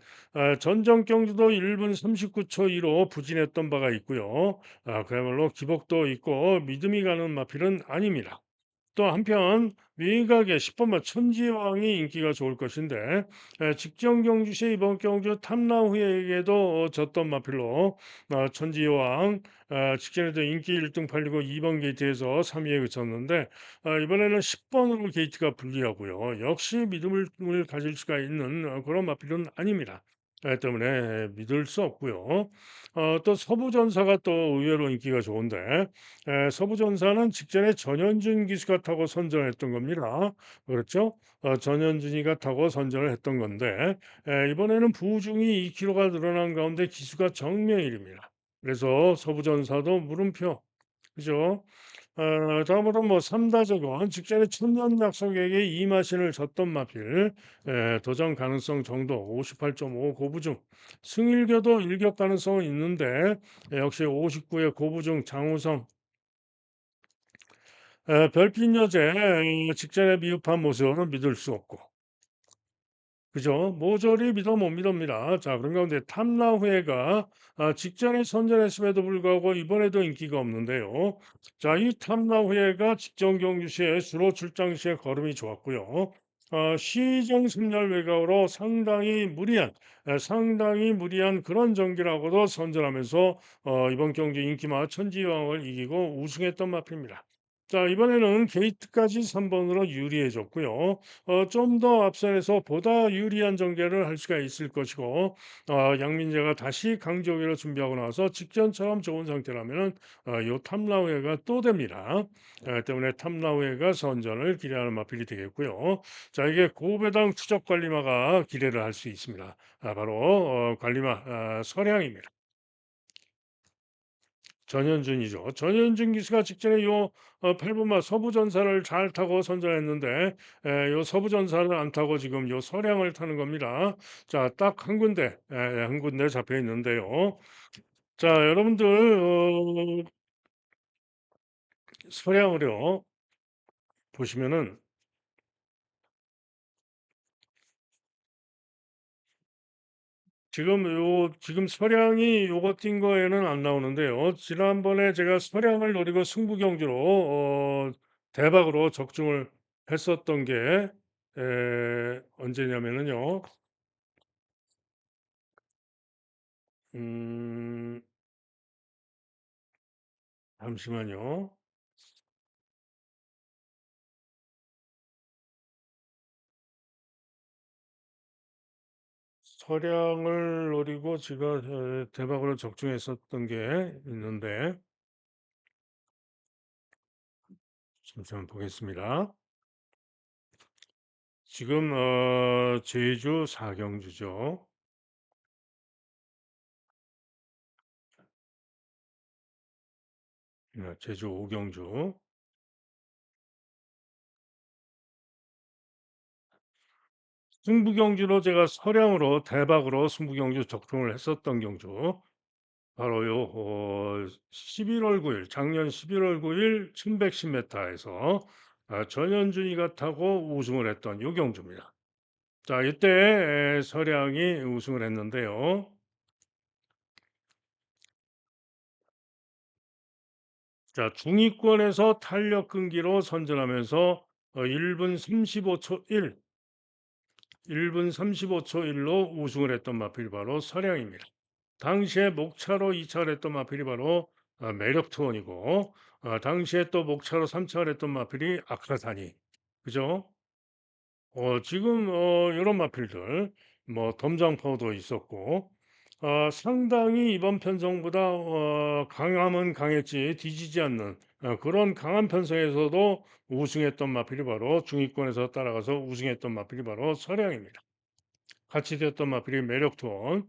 전정 경주도 1분 39초 2로 부진했던 바가 있고요. 그야말로 기복도 있고 믿음이 가는 마필은 아닙니다. 또 한편 미각의 10번마 천지왕이 인기가 좋을 것인데 직전 경주 시 이번 경주 탐라후에게도 졌던 마필로 천지왕 직전에도 인기 1등 팔리고 2번 게이트에서 3위에 그쳤는데 이번에는 10번으로 게이트가 불리하고요. 역시 믿음을 가질 수가 있는 그런 마필은 아닙니다. 때문에 믿을 수 없고요. 또 서부전사가 또 의외로 인기가 좋은데 서부전사는 직전에 전현준 기수가 타고 선전을 했던 겁니다. 그렇죠? 전현준이가 타고 선전을 했던 건데 이번에는 부중이 2kg가 늘어난 가운데 기수가 정명일입니다. 그래서 서부전사도 물음표. 그죠? 다음으로 뭐 삼다적은 직전에 천년 약속에게 이마신을 졌던 마필 도전 가능성 정도 58.5 고부중 승일교도 일격 가능성은 있는데 역시 59의 고부중 장우성 별빛 여제 직전에 미흡한 모습은 믿을 수 없고 그죠? 모조리 믿어 못 믿습니다. 자, 그런 가운데 탐라후회가 직전에 선전했음에도 불구하고 이번에도 인기가 없는데요. 자, 이 탐라후회가 직전 경주 시에 주로 출장 시에 걸음이 좋았고요. 시정 승렬 외곽으로 상당히 무리한 그런 전기라고도 선전하면서 이번 경주 인기마 천지왕을 이기고 우승했던 마필입니다. 자, 이번에는 게이트까지 3번으로 유리해졌고요. 좀 더 앞선에서 보다 유리한 전개를 할 수가 있을 것이고 양민재가 다시 강조기를 준비하고 나서 직전처럼 좋은 상태라면은 요 탐라우에가 또 됩니다. 때문에 탐라우에가 선전을 기대하는 마필이 되겠고요. 자, 이게 고배당 추적 관리마가 기대를 할 수 있습니다. 바로 관리마 서량입니다. 전현준이죠. 전현준 기수가 직전에 요 8번마 서부전사를 잘 타고 선전했는데 요 서부전사를 안 타고 지금 요 서량을 타는 겁니다. 자, 딱 한 군데 잡혀 있는데요. 자, 여러분들 서량을요 보시면은 지금 서량이 요거 띈 거에는 안 나오는데요. 지난번에 제가 서량을 노리고 승부 경주로 대박으로 적중을 했었던 게 언제냐면은요. 음, 잠시만요. 서량을 노리고 제가 대박으로 적중했었던 게 있는데 잠시만 보겠습니다. 지금 제주 사경주죠. 제주 오경주. 승부경주로 제가 서량으로 대박으로 승부경주 적중을 했었던 경주 바로 요 11월 9일 작년 11월 9일 1110m에서 전현준이가 타고 우승을 했던 요 경주입니다. 자, 이때 서량이 우승을 했는데요. 자, 중위권에서 탄력 끊기로 선전하면서 1분 35초 1분 35초 1로 우승을 했던 마필이 바로 서량입니다. 당시에 목차로 2차를 했던 마필이 바로 매력투원이고, 당시에 또 목차로 3차를 했던 마필이 아크라사니. 그죠? 지금 요런 마필들 뭐 덤장파우도 있었고, 상당히 이번 편성보다 강함은 강했지 뒤지지 않는 그런 강한 편성에서도 우승했던 마필이 바로 중위권에서 따라가서 우승했던 마필이 바로 서량입니다. 같이 되었던 마필이 매력투원.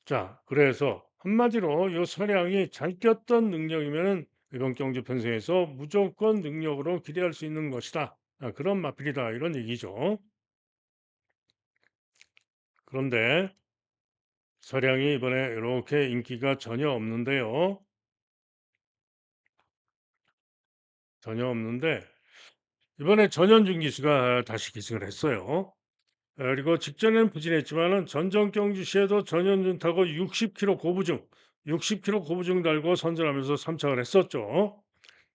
자, 그래서 한마디로 요 서량이 잘 뛰었던 능력이면은 이번 경주 편성에서 무조건 능력으로 기대할 수 있는 것이다. 그런 마필이다 이런 얘기죠. 그런데 서량이 이번에 이렇게 인기가 전혀 없는데요. 전혀 없는데 이번에 전현준 기수가 다시 기승을 했어요. 그리고 직전에는 부진했지만은 전정 경주 시에도 전현준 타고 60km 고부중, 60km 고부중 달고 선전하면서 3착을 했었죠.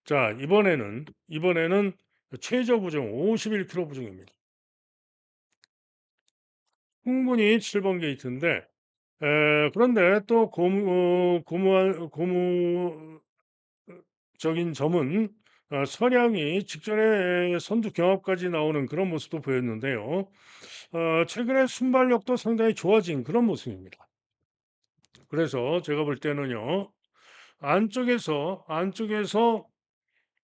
자, 이번에는 최저 부중 51km 부중입니다. 충분히 7번 게이트인데 그런데 또 고무적인 점은 선양이 직전에 선두 경합까지 나오는 그런 모습도 보였는데요. 최근에 순발력도 상당히 좋아진 그런 모습입니다. 그래서 제가 볼 때는요. 안쪽에서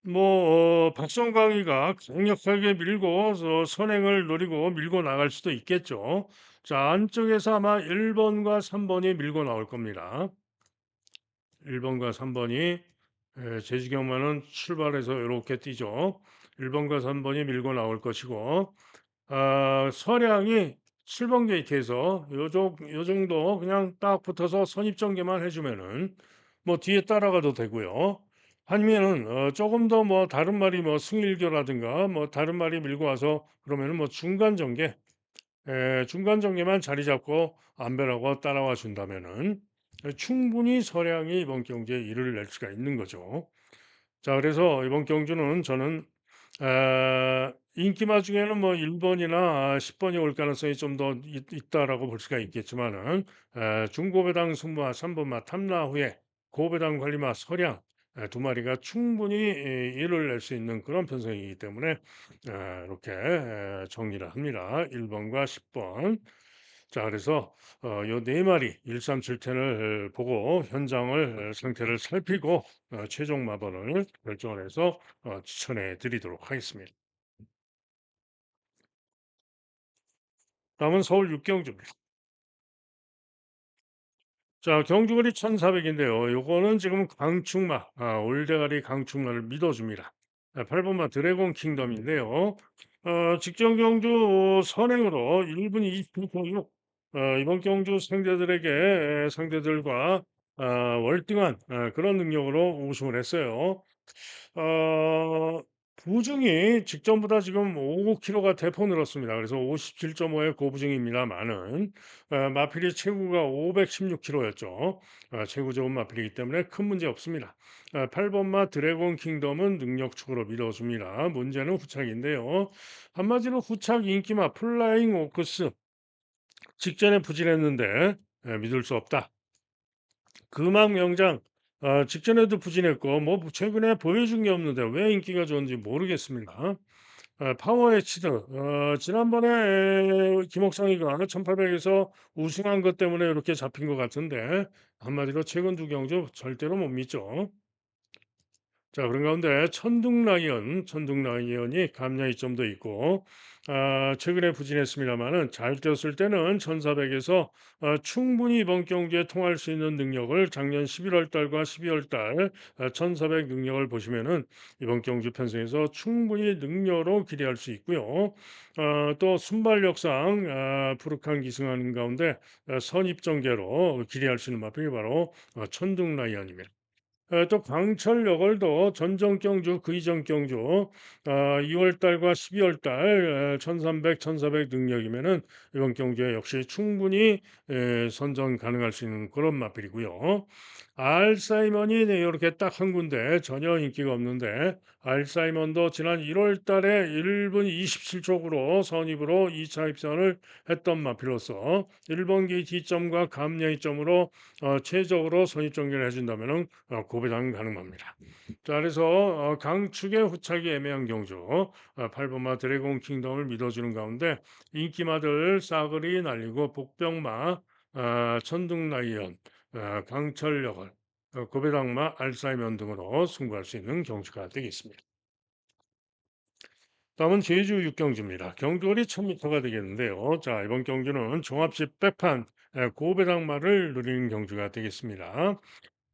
뭐 박성광이가 강력하게 밀고 선행을 노리고 밀고 나갈 수도 있겠죠. 자, 안쪽에서 아마 1번과 3번이 밀고 나올 겁니다. 1번과 3번이 제주경마는 출발해서 이렇게 뛰죠. 1번과 3번이 밀고 나올 것이고 서량이 7번 게이트에서 요 정도 그냥 딱 붙어서 선입전개만 해주면은 뭐 뒤에 따라가도 되고요. 아니면은 조금 더 뭐 다른 말이 뭐 승일교라든가 뭐 다른 말이 밀고 와서 그러면은 뭐 중간 전개만 자리 잡고 안배라고 따라와 준다면은 충분히 서량이 이번 경기에 일을 낼 수가 있는 거죠. 자, 그래서 이번 경주는 저는 인기마 중에는 뭐 1번이나 10번이 올 가능성이 좀 더 있다라고 볼 수가 있겠지만은 중고배당 승부와 3번마 탐라 후에 고배당 관리마 서량 두 마리가 충분히 일을 낼 수 있는 그런 편성이기 때문에 이렇게 정리를 합니다. 1번과 10번. 자, 그래서 요 네 마리 137텐을 보고 현장을 상태를 살피고 최종 마번을 결정을 해서 추천해 드리도록 하겠습니다. 다음은 서울 육경주입니다. 자, 경주거리 1,400인데요. 요거는 지금 강충마, 올대가리 강충마를 믿어줍니다. 8번마 드래곤 킹덤인데요. 직전 경주 선행으로 1분 29초 6. 이번 경주 상대들과 월등한 그런 능력으로 우승을 했어요. 어, 부중이 직전보다 지금 5kg가 대폭 늘었습니다. 그래서 57.5의 고부중입니다만은 마필이 최고가 516kg였죠. 최고 좋은 마필이기 때문에 큰 문제 없습니다. 8번마 드래곤 킹덤은 능력축으로 밀어줍니다. 문제는 후착인데요. 한마디로 후착 인기마 플라잉 오크스 직전에 부진했는데 믿을 수 없다. 금왕 명장 직전에도 부진했고 뭐 최근에 보여준 게 없는데 왜 인기가 좋은지 모르겠습니다. 파워 에치드 지난번에 김옥상이가 1800에서 우승한 것 때문에 이렇게 잡힌 것 같은데 한마디로 최근 두 경주 절대로 못 믿죠. 자, 그런 가운데 천둥라이언이 감량 이점도 있고 최근에 부진했습니다만은 잘 뛰었을 때는 1400에서 충분히 이번 경기에 통할 수 있는 능력을 작년 11월 달과 12월 달 1400 능력을 보시면은 이번 경주 편성에서 충분히 능력으로 기대할 수 있고요. 또 순발력상 푸르칸 기승하는 가운데 선입전개로 기대할 수 있는 마필이 바로 천둥라이언입니다. 또 강철 여걸도 전정 경주 그 이전 경주 2월 달과 12월 달 1300, 1400 능력이면은 이번 경주에 역시 충분히 선전 가능할 수 있는 그런 마필이고요. 알사이먼이 네 요렇게 딱 한 군데 전혀 인기가 없는데 알사이먼도 지난 1월 달에 1분 27 촉으로 선입으로 2차 입선을 했던 마필로서 1 번기 D점과 감량이점으로 최적으로 선입 전개를 해 준다면은 고배당 가능합니다. 자 그래서 강축의 후차기 애매한 경주 8 번마 드래곤 킹덤을 믿어주는 가운데 인기마들 싸그리 날리고 복병마 천둥 라이언 강철역을 고배당마 알사이먼 등으로 승부할 수 있는 경주가 되겠습니다. 다음은 제주 육경주입니다. 경주거리 1000m가 되겠는데요. 자, 이번 경주는 종합식 백판 고배당마를 누리는 경주가 되겠습니다.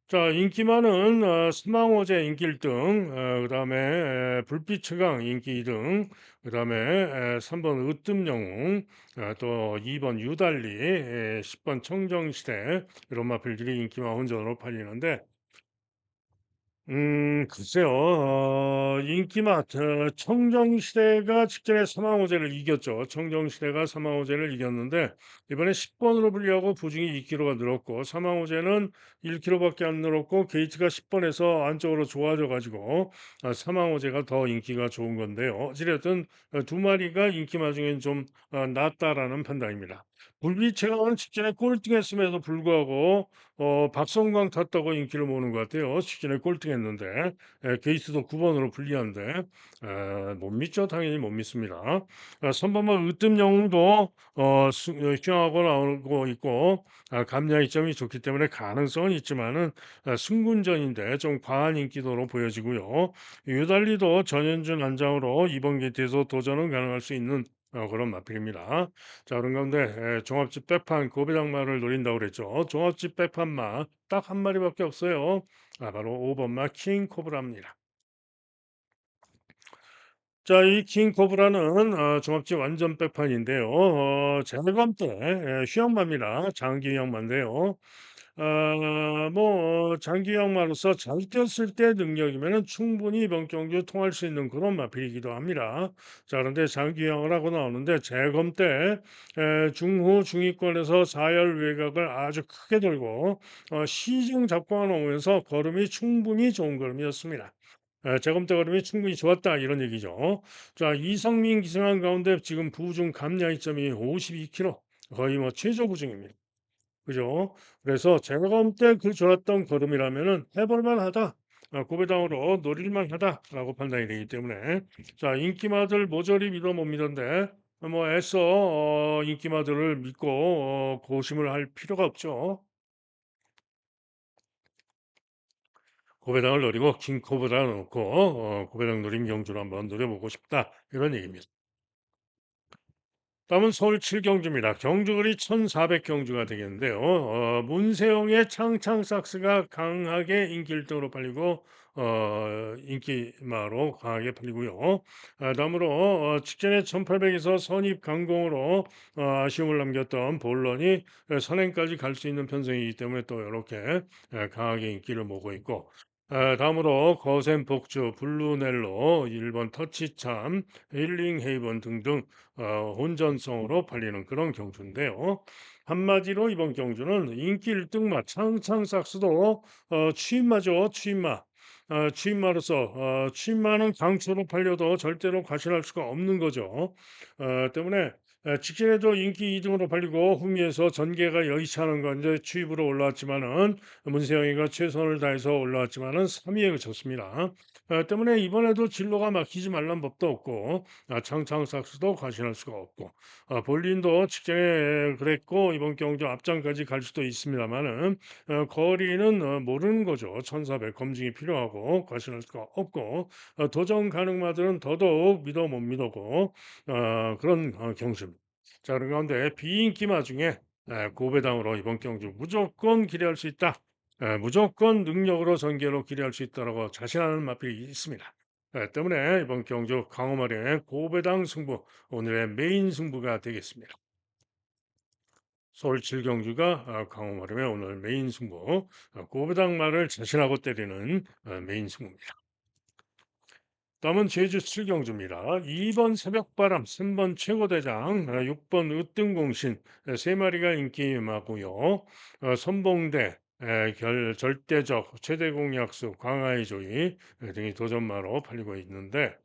자, 인기 많은 스망호제 인기 1등, 그다음에 불빛 최강 인기 2등, 그다음에 3번 으뜸영웅, 또 2번 유달리, 10번 청정시대 이런 마필들이 인기만 혼전으로 팔리는데 글쎄요. 인기맛 청정시대가 직전에 사망호제를 이겼죠. 청정시대가 사망호제를 이겼는데 이번에 10 번으로 분리하고 부중이 2 킬로가 늘었고 사망호제는 1 킬로밖에 안 늘었고 게이트가 10 번에서 안쪽으로 좋아져 가지고 사망호제가 더 인기가 좋은 건데요. 어찌 됐든 두 마리가 인기맛 중엔 좀 낫다라는 판단입니다. 불비체감은 직전에 꼴등했음에도 불구하고 박성광 탔다고 인기를 모으는 것 같아요. 직전에 꼴등했는데 게이트도 9 번으로 불리한데 못 믿죠. 당연히 못 믿습니다. 선범은 으뜸영웅도 수영하고 나오고 있고 감량이점이 좋기 때문에 가능성은 있지만은 승군전인데 좀 과한 인기도로 보여지고요. 유달리도 전현준 안장으로 이번 게이트에서 도전은 가능할 수 있는 그런 마필입니다. 자, 그런 가운데 종합집 빼판 고배당마를 노린다고 그랬죠. 종합집 빼판마 딱 한 마리밖에 없어요. 바로 5 번마 킹코브라입니다. 자, 이 킹코브라는 종합집 완전 빼판인데요. 제검 때 휴양마입니다. 장기 휴양마인데요. 뭐 장기 양마로서 잘 뛰었을 때 능력이면은 충분히 이번 경기에 통할 수 있는 그런 마필이기도 합니다. 자 그런데 장기 양을 하고 나오는데 재검 때 중후 중위권에서 4열 외곽을 아주 크게 돌고 시중 잡고가 나오면서 걸음이 충분히 좋은 걸음이었습니다. 재검 때 걸음이 충분히 좋았다 이런 얘기죠. 자 이성민 기승한 가운데 지금 부중 감량이점이 52km 거의 뭐 최저 부중입니다. 그죠? 그래서 제가 때 그 좋았던 걸음이라면은 해 볼 만하다. 고배당으로 노릴 만하다라고 판단이 되기 때문에 자 인기마들 모조리 믿어 못 믿던데 뭐 애써 인기마들을 믿고 고심을 할 필요가 없죠. 고배당을 노리고 킹코브라 놓고 고배당 노린 경주를 한번 노려보고 싶다 이런 얘기입니다. 다음은 서울 칠경주입니다. 경주거리 1,400 경주가 되겠는데요. 문세영의 창창삭스가 강하게 인기 1등으로 팔리고 인기마로 강하게 팔리고요. 다음으로 직전에 1,800에서 선입 강공으로 아쉬움을 남겼던 본런이 선행까지 갈 수 있는 편성이기 때문에 또 이렇게 강하게 인기를 모으고 있고 다음으로 거센 폭주, 블루넬로, 1번 터치참, 힐링 헤이븐 등등 혼전성으로 팔리는 그런 경주인데요. 한마디로 이번 경주는 인기 1등마 창창삭스도 취임마죠. 취임마. 취임마로서 취임마는 강추로 팔려도 절대로 과신할 수가 없는 거죠. 때문에 직전에도 인기 2등으로 팔리고 후미에서 전개가 여의치 않은 건데 추입으로 올라왔지만은 문세영이가 최선을 다해서 올라왔지만은 3위에 그쳤습니다. 때문에 이번에도 진로가 막히지 말란 법도 없고 창창삭스도 과신할 수가 없고 볼린도 직전에 그랬고 이번 경주 앞장까지 갈 수도 있습니다만은 거리는 모르는 거죠. 1,400 검증이 필요하고 과신할 수가 없고 도전 가능마들은 더더욱 믿어 못 믿어고 그런 경주입니다. 자, 그런 가운데 비인기마 중에 고배당으로 이번 경주 무조건 기대할 수 있다. 무조건 능력으로 전개로 기대할 수 있다라고 자신하는 마필이 있습니다. 때문에 이번 경주 강호마령의 고배당 승부 오늘의 메인 승부가 되겠습니다. 서울 칠경주가 강호마령의 오늘 메인 승부 고배당 말을 자신하고 때리는 메인 승부입니다. 다음은 제주 칠경주입니다. 2번 새벽바람, 3번 최고대장, 6번 으뜸공신 세 마리가 인기 마고요. 선봉대 절대적 최대 공약수 광화의 조이 등이 도전마로 팔리고 있는데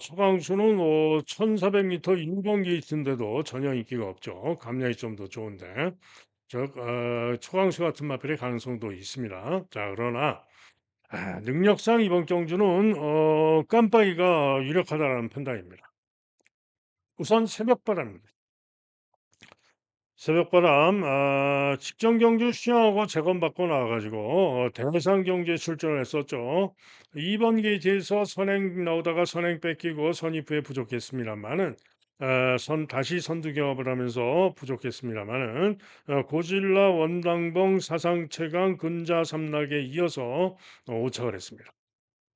초강수는 1400m 인공 게이트인데도 전혀 인기가 없죠. 감량이 좀 더 좋은데 초강수 같은 마필의 가능성도 있습니다. 자, 그러나 능력상 이번 경주는 깜빡이가 유력하다는 판단입니다. 우선 새벽바람입니다. 새벽바람 직전 경주 수영하고 재검받고 나와가지고 대상 경주에 출전을 했었죠. 2번 게이트에서 선행 나오다가 선행 뺏기고 선입후에 부족했습니다만은 다시 선두 경합을 하면서 부족했습니다만은 고질라 원당봉 사상체강 근자 삼락에 이어서 5착을 했습니다.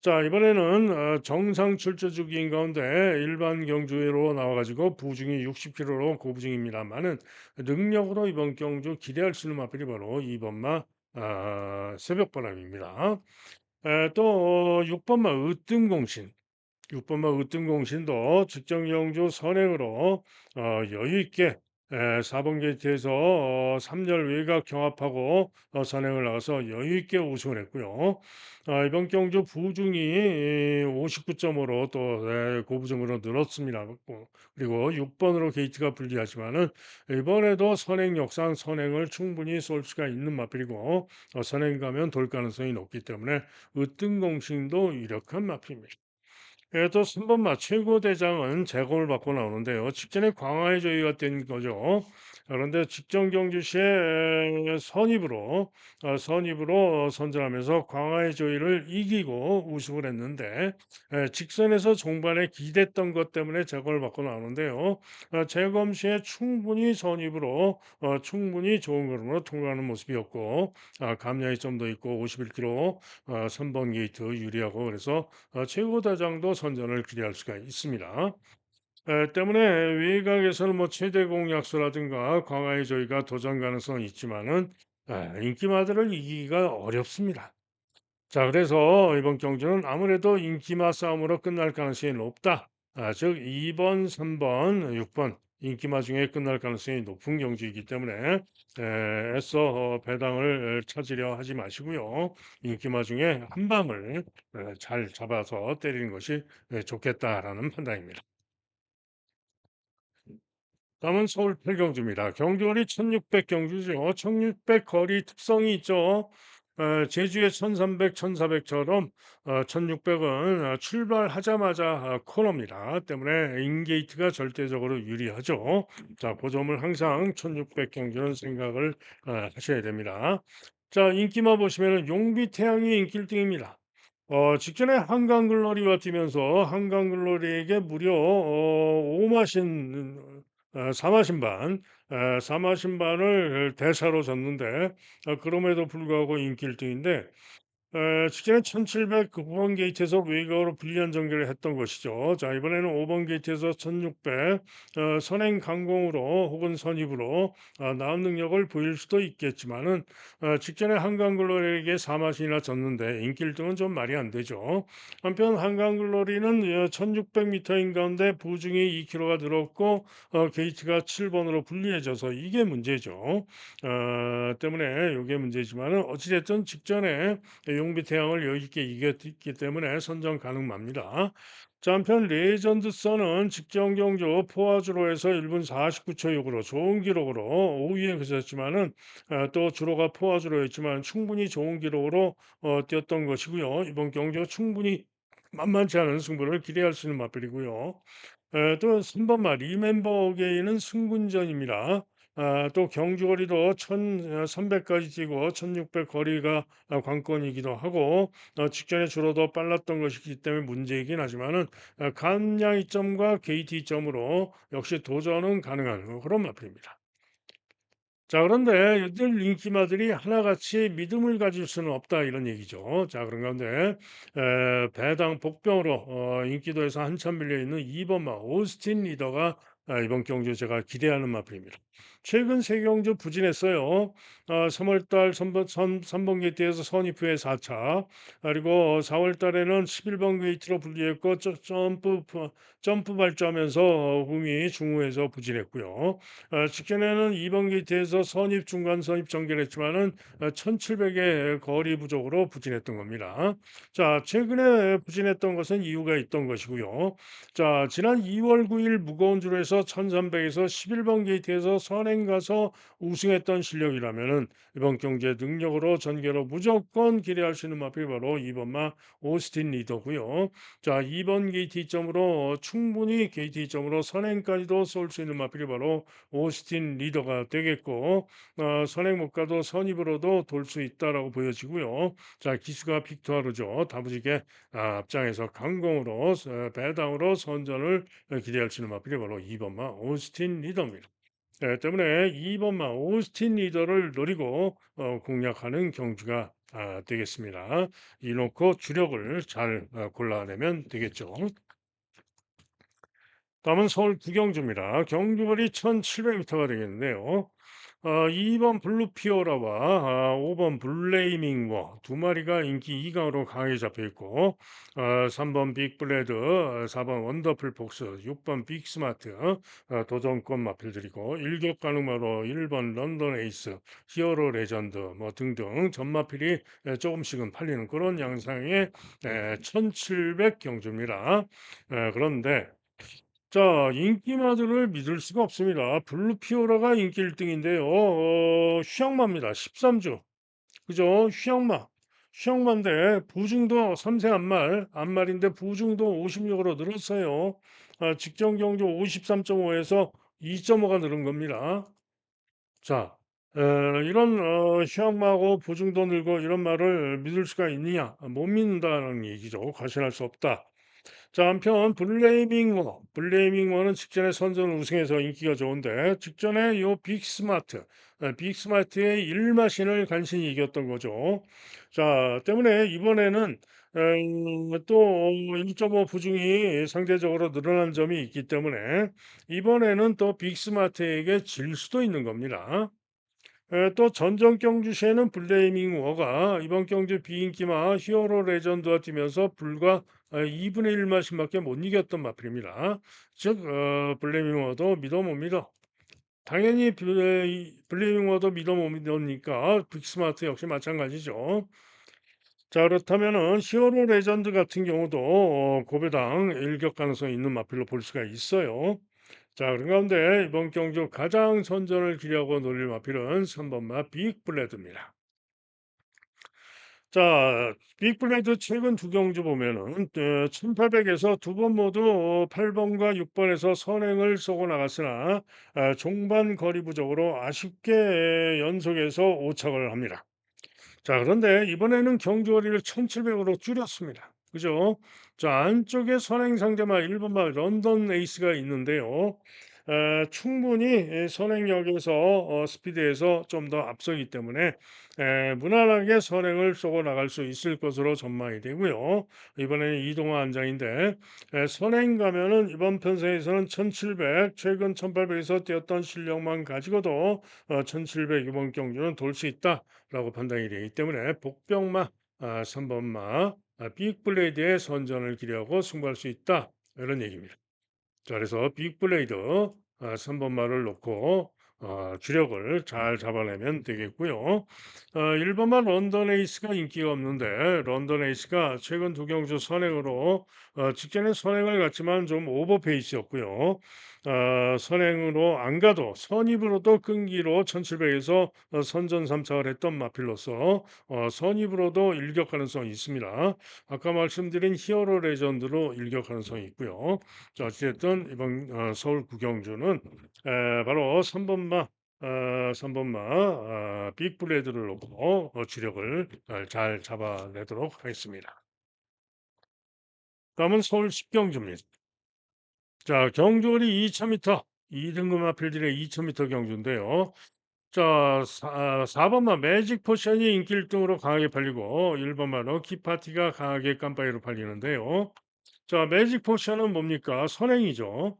자, 이번에는 정상 출조 주기인 가운데 일반 경주로 나와가지고 부중이 60kg로 고부중입니다만은 능력으로 이번 경주 기대할 수 있는 마필이 바로 2번마 새벽바람입니다. 또 6번마 으뜸공신 6번마 으뜸공신도 직전 경주 선행으로 여유 있게 4번 게이트에서 3열 외곽 경합하고 선행을 나가서 여유 있게 우승을 했고요. 이번 경주 부중이 59점으로 또 고부중으로 늘었습니다. 그리고 6번으로 게이트가 불리하지만은 이번에도 선행 역상 선행을 충분히 쏠 수가 있는 마필이고 선행 가면 돌 가능성이 높기 때문에 으뜸공신도 유력한 마필입니다. 또 3번마 최고대장은 제공을 받고 나오는데요. 직전에 광화의 조이가 된 거죠. 그런데 직전 경주 시에 선입으로 선전하면서 광화의 조이를 이기고 우승을 했는데 직선에서 종반에 기댔던 것 때문에 제공을 받고 나오는데요. 재검 시에 충분히 선입으로 충분히 좋은 걸음으로 통과하는 모습이었고 감량이 좀 더 있고 51km 3번 게이트 유리하고 그래서 최고대장도 선전을 기대할 수가 있습니다. 때문에 외곽에서는 뭐 최대 공약수라든가 광화의 조이가 도전 가능성은 있지만은 인기마들을 이기기가 어렵습니다. 자, 그래서 이번 경주는 아무래도 인기마 싸움으로 끝날 가능성이 높다. 즉 2번, 3번, 6번 인기마 중에 끝날 가능성이 높은 경주이기 때문에 애써 배당을 찾으려 하지 마시고요. 인기마 중에 한 방을 잘 잡아서 때리는 것이 좋겠다라는 판단입니다. 다음은 서울 팔경주입니다. 경주거리 1600 경주죠. 1600 거리 특성이 있죠. 제주의 1300, 1400처럼 1600은 출발하자마자 코너입니다. 때문에 인게이트가 절대적으로 유리하죠. 자, 그 점을 항상 1600 경주는 생각을 하셔야 됩니다. 자, 인기만 보시면 용비 태양이 인기 1등입니다. 직전에 한강글로리와 뛰면서 한강글로리에게 무려 4마신반, 4마신반을 대사로 졌는데 그럼에도 불구하고 인기 1등인데 직전에 1700 9번 게이트에서 외곽으로 불리한 전개를 했던 것이죠. 자, 이번에는 5번 게이트에서 1600 선행 강공으로 혹은 선입으로 나은 능력을 보일 수도 있겠지만은 직전에 한강글로리에게 4마신이나 졌는데 인기 1등은 좀 말이 안 되죠. 한편 한강글로리는 1600m인 가운데 부중이 2km가 늘었고 게이트가 7번으로 불리해져서 이게 문제죠. 때문에 이게 문제지만은 어찌됐든 직전에 용비 태양을 여유 있게 이겼기 때문에 선정 가능합니다. 자, 한편 레전드 선은 직전 경주 포화주로에서 1분 49초 6으로 좋은 기록으로 5위에 그쳤지만은 또 주로가 포화주로였지만 충분히 좋은 기록으로 뛰었던 것이고요. 이번 경주 충분히 만만치 않은 승부를 기대할 수 있는 맞불이고요. 또 3번마 리멤버 어게인은 승군전입니다. 또 경주거리도 1300까지 뛰고 1600 거리가 관건이기도 하고 직전에 줄어도 빨랐던 것이기 때문에 문제이긴 하지만은 감량 이점과 게이트 이점으로 역시 도전은 가능한 그런 마필입니다. 자, 그런데 이들 인기마들이 하나같이 믿음을 가질 수는 없다 이런 얘기죠. 자, 그런 가운데 배당 복병으로 인기도에서 한참 밀려 있는 2번마 오스틴 리더가 이번 경주 제가 기대하는 마필입니다. 최근 세 경주 부진했어요. 3월 달 삼번 게이트에서 선입후에 4차, 그리고 4월 달에는 11번 게이트로 분리했고 점프 발주하면서 후미 중후에서 부진했고요. 직전에는 2번 게이트에서 선입 중간 선입 전개했지만은 1700의 거리 부족으로 부진했던 겁니다. 자, 최근에 부진했던 것은 이유가 있던 것이고요. 자, 지난 2월 9일 무거운 줄에서 1300에서 11번 게이트에서 선행 가서 우승했던 실력이라면은 이번 경기의 능력으로 전개로 무조건 기대할 수 있는 마필이 바로 2번마 오스틴 리더고요. 자, 2번 게이트 2점으로 충분히 게이트 2점으로 선행까지도 쏠 수 있는 마필이 바로 오스틴 리더가 되겠고, 선행 못 가도 선입으로도 돌 수 있다라고 보여지고요. 자, 기수가 빅투아르죠. 다부지게 앞장에서 강공으로 배당으로 선전을 기대할 수 있는 마필이 바로 2번마 오스틴 리더입니다. 때문에 2번마 오스틴 리더를 노리고 공략하는 경주가 되겠습니다. 이놓고 주력을 잘 골라내면 되겠죠. 다음은 서울 구경주입니다. 경주거리 1700m가 되겠는데요. 2번 블루피오라와 5번 블레이밍워 두 마리가 인기 2강으로 강하게 잡혀 있고, 3번 빅블레드, 4번 원더풀 폭스, 6번 빅스마트 도전권 마필들이고, 일격 가능마로 1번 런던 에이스, 히어로 레전드 뭐 등등 전마필이 조금씩은 팔리는 그런 양상의 1700 경주입니다. 그런데 자, 인기마들을 믿을 수가 없습니다. 블루피오라가 인기 1등인데요. 휴양마입니다. 13주. 그죠? 휴양마. 휴양마인데 부중도 3세 안말인데 부중도 56으로 늘었어요. 직전 경주 53.5에서 2.5가 늘은 겁니다. 자, 이런 휴양마하고 부중도 늘고 이런 말을 믿을 수가 있느냐? 못 믿는다는 얘기죠. 과신할 수 없다. 자, 한편 블레이밍워는 직전에 선전 우승해서 인기가 좋은데 직전에 요 빅스마트의 일마신을 간신히 이겼던 거죠. 자, 때문에 이번에는 또 1.5 부중이 상대적으로 늘어난 점이 있기 때문에 이번에는 또 빅스마트에게 질 수도 있는 겁니다. 또 전전 경주 시에는 블레이밍 워가 이번 경주 비인기마 히어로 레전드와 뛰면서 불과 2분의 1마씩밖에 못 이겼던 마필입니다. 즉 블레이밍 워도 믿어 못 믿어. 당연히 블레이밍 워도 믿어 못 믿으니까 빅스마트 역시 마찬가지죠. 자, 그렇다면은 히어로 레전드 같은 경우도 고배당 일격 가능성이 있는 마필로 볼 수가 있어요. 자, 그런 가운데 이번 경주 가장 선전을 기려고 노릴 마필은 3번마 빅블레드입니다. 자, 빅블레드 최근 두 경주 보면은 1800에서 두 번 모두 8번과 6번에서 선행을 쏘고 나갔으나 종반 거리 부족으로 아쉽게 연속해서 오착을 합니다. 자, 그런데 이번에는 경주거리를 1700으로 줄였습니다. 그죠? 자, 안쪽에 선행상대마 1번마 런던 에이스가 있는데요. 충분히 선행력에서 스피드에서 좀 더 앞서기 때문에 무난하게 선행을 쏘고 나갈 수 있을 것으로 전망이 되고요. 이번에는 이동화 안장인데 선행 가면은 이번 편성에서는 1700, 최근 1800에서 뛰었던 실력만 가지고도 1700 이번 경주는 돌 수 있다. 라고 판단이 되기 때문에 복병마 3번마 빅블레이드의 선전을 기대하고 승부할 수 있다. 이런 얘기입니다. 자, 그래서 빅블레이드 3번마를 놓고 주력을 잘 잡아내면 되겠고요. 1번마 런던 에이스가 인기가 없는데 런던 에이스가 최근 두 경주 선행으로 직전에 선행을 갔지만 좀 오버 페이스였고요. 선행으로 안 가도 선입으로도 끈기로 1700에서 선전 3착을 했던 마필로서 선입으로도 일격 가능성이 있습니다. 아까 말씀드린 히어로 레전드로 일격 가능성이 있고요. 자, 어쨌든 이번 서울 구경주는 바로 3번마 빅블레드를 놓고 주력을 잘 잡아내도록 하겠습니다. 다음은 서울 10경주입니다. 자, 경주거리 2000m, 2등급 마필들의 2000m 경주인데요. 자, 4번마 매직 포션이 인기 1등으로 강하게 팔리고 1번마 럭키 파티가 강하게 깜빡이로 팔리는데요. 자, 매직 포션은 뭡니까? 선행이죠.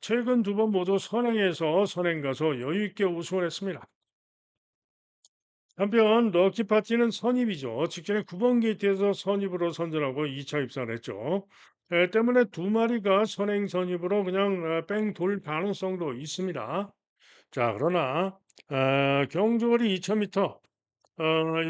최근 두 번 모두 선행에서 선행 가서 여유 있게 우승을 했습니다. 한편 럭키 파티는 선입이죠. 직전에 9번 게이트에서 선입으로 선전하고 2차 입상을 했죠. 때문에 두 마리가 선행 선입으로 그냥 뺑 돌 가능성도 있습니다. 자, 그러나 경주거리 2000m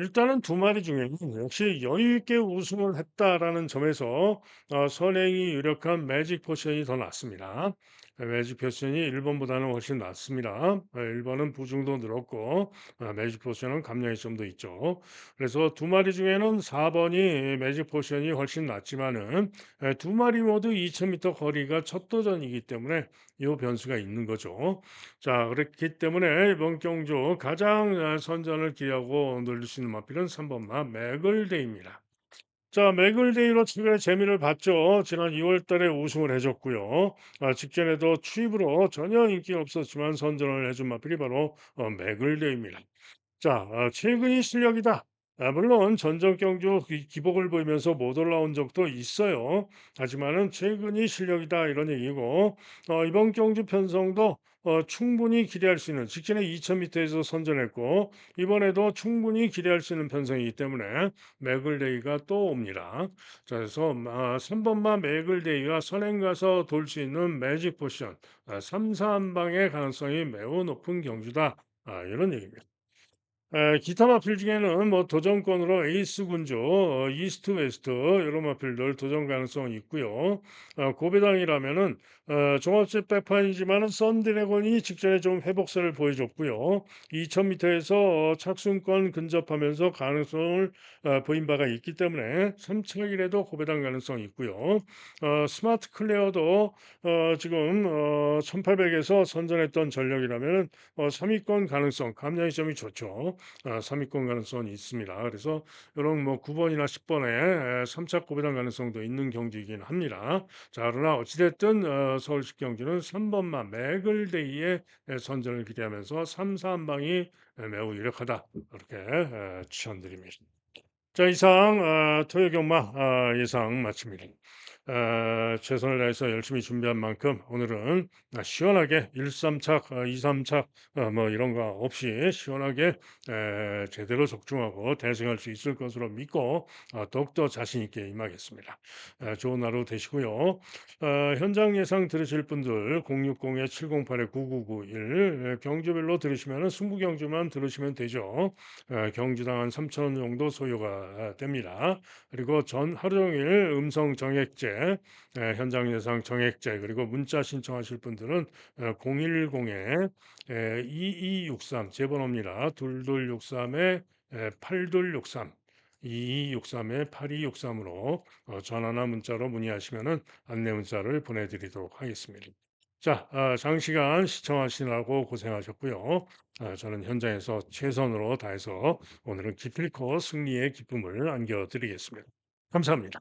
일단은 두 마리 중에 역시 여유 있게 우승을 했다라는 점에서 선행이 유력한 매직 포션이 더 낫습니다. 매직 포션이 1번보다는 훨씬 낫습니다. 1번은 부중도 늘었고 매직 포션은 감량의 점도 있죠. 그래서 두 마리 중에는 4번이 매직 포션이 훨씬 낫지만은 두 마리 모두 2000m 거리가 첫 도전이기 때문에 이 변수가 있는 거죠. 자, 그렇기 때문에 이번 경주 가장 선전을 기하고 늘릴 수 있는 마필은 3번 마 맥을데이입니다. 자, 맥을데이로 최근에 재미를 봤죠. 지난 2월 달에 우승을 해줬고요. 직전에도 추입으로 전혀 인기가 없었지만 선전을 해준 마필이 바로 맥을데이입니다. 자, 최근이 실력이다. 물론 전적 경주 기복을 보이면서 못 올라온 적도 있어요. 하지만은 최근이 실력이다 이런 얘기고 이번 경주 편성도 충분히 기대할 수 있는 직전에 2000m에서 선전했고 이번에도 충분히 기대할 수 있는 편성이기 때문에 맥을데이가 또 옵니다. 자, 그래서 3번만 맥을데이가 선행 가서 돌 수 있는 매직 포션 3, 4한방의 가능성이 매우 높은 경주다. 이런 얘기입니다. 기타 마필 중에는 뭐 도전권으로 에이스 군조, 이스트 웨스트 이런 마필들 도전 가능성이 있고요. 고배당이라면은 종합제 백판이지만은 썬드래곤이 직전에 좀 회복세를 보여줬고요. 2000m에서 착순권 근접하면서 가능성을 보인 바가 있기 때문에 3차길에도 고배당 가능성이 있고요. 스마트 클레어도 지금 1800에서 선전했던 전력이라면은 3위권 가능성, 감량의 점이 좋죠. 3위권 가능성이 있습니다. 그래서 이런 뭐 9번이나 10번에 3차 고배당 가능성도 있는 경기이긴 합니다. 자, 그러나 어찌됐든 서울시 경기는 3번만 맥을데이의 선전을 기대하면서 3, 4한방이 매우 유력하다. 이렇게 추천드립니다. 자, 이상 토요 경마 예상 마칩니다. 최선을 다해서 열심히 준비한 만큼 오늘은 시원하게 1, 3착, 2, 3착 뭐 이런 거 없이 시원하게 제대로 적중하고 대승할 수 있을 것으로 믿고 더욱더 자신 있게 임하겠습니다. 좋은 하루 되시고요. 현장 예상 들으실 분들 060-708-9991 경주별로 들으시면 승부 경주만 들으시면 되죠. 경주당 한 3천 원 정도 소요가 됩니다. 그리고 전 하루 종일 음성 정액제, 현장 예상 정액제 그리고 문자 신청하실 분들은 010에 2263 제 번호입니다. 2263에 8263 2263에 8263으로 전화나 문자로 문의하시면은 안내 문자를 보내드리도록 하겠습니다. 자, 장시간 시청하시느라고 고생하셨고요. 저는 현장에서 최선으로 다해서 오늘은 기필코 승리의 기쁨을 안겨드리겠습니다. 감사합니다.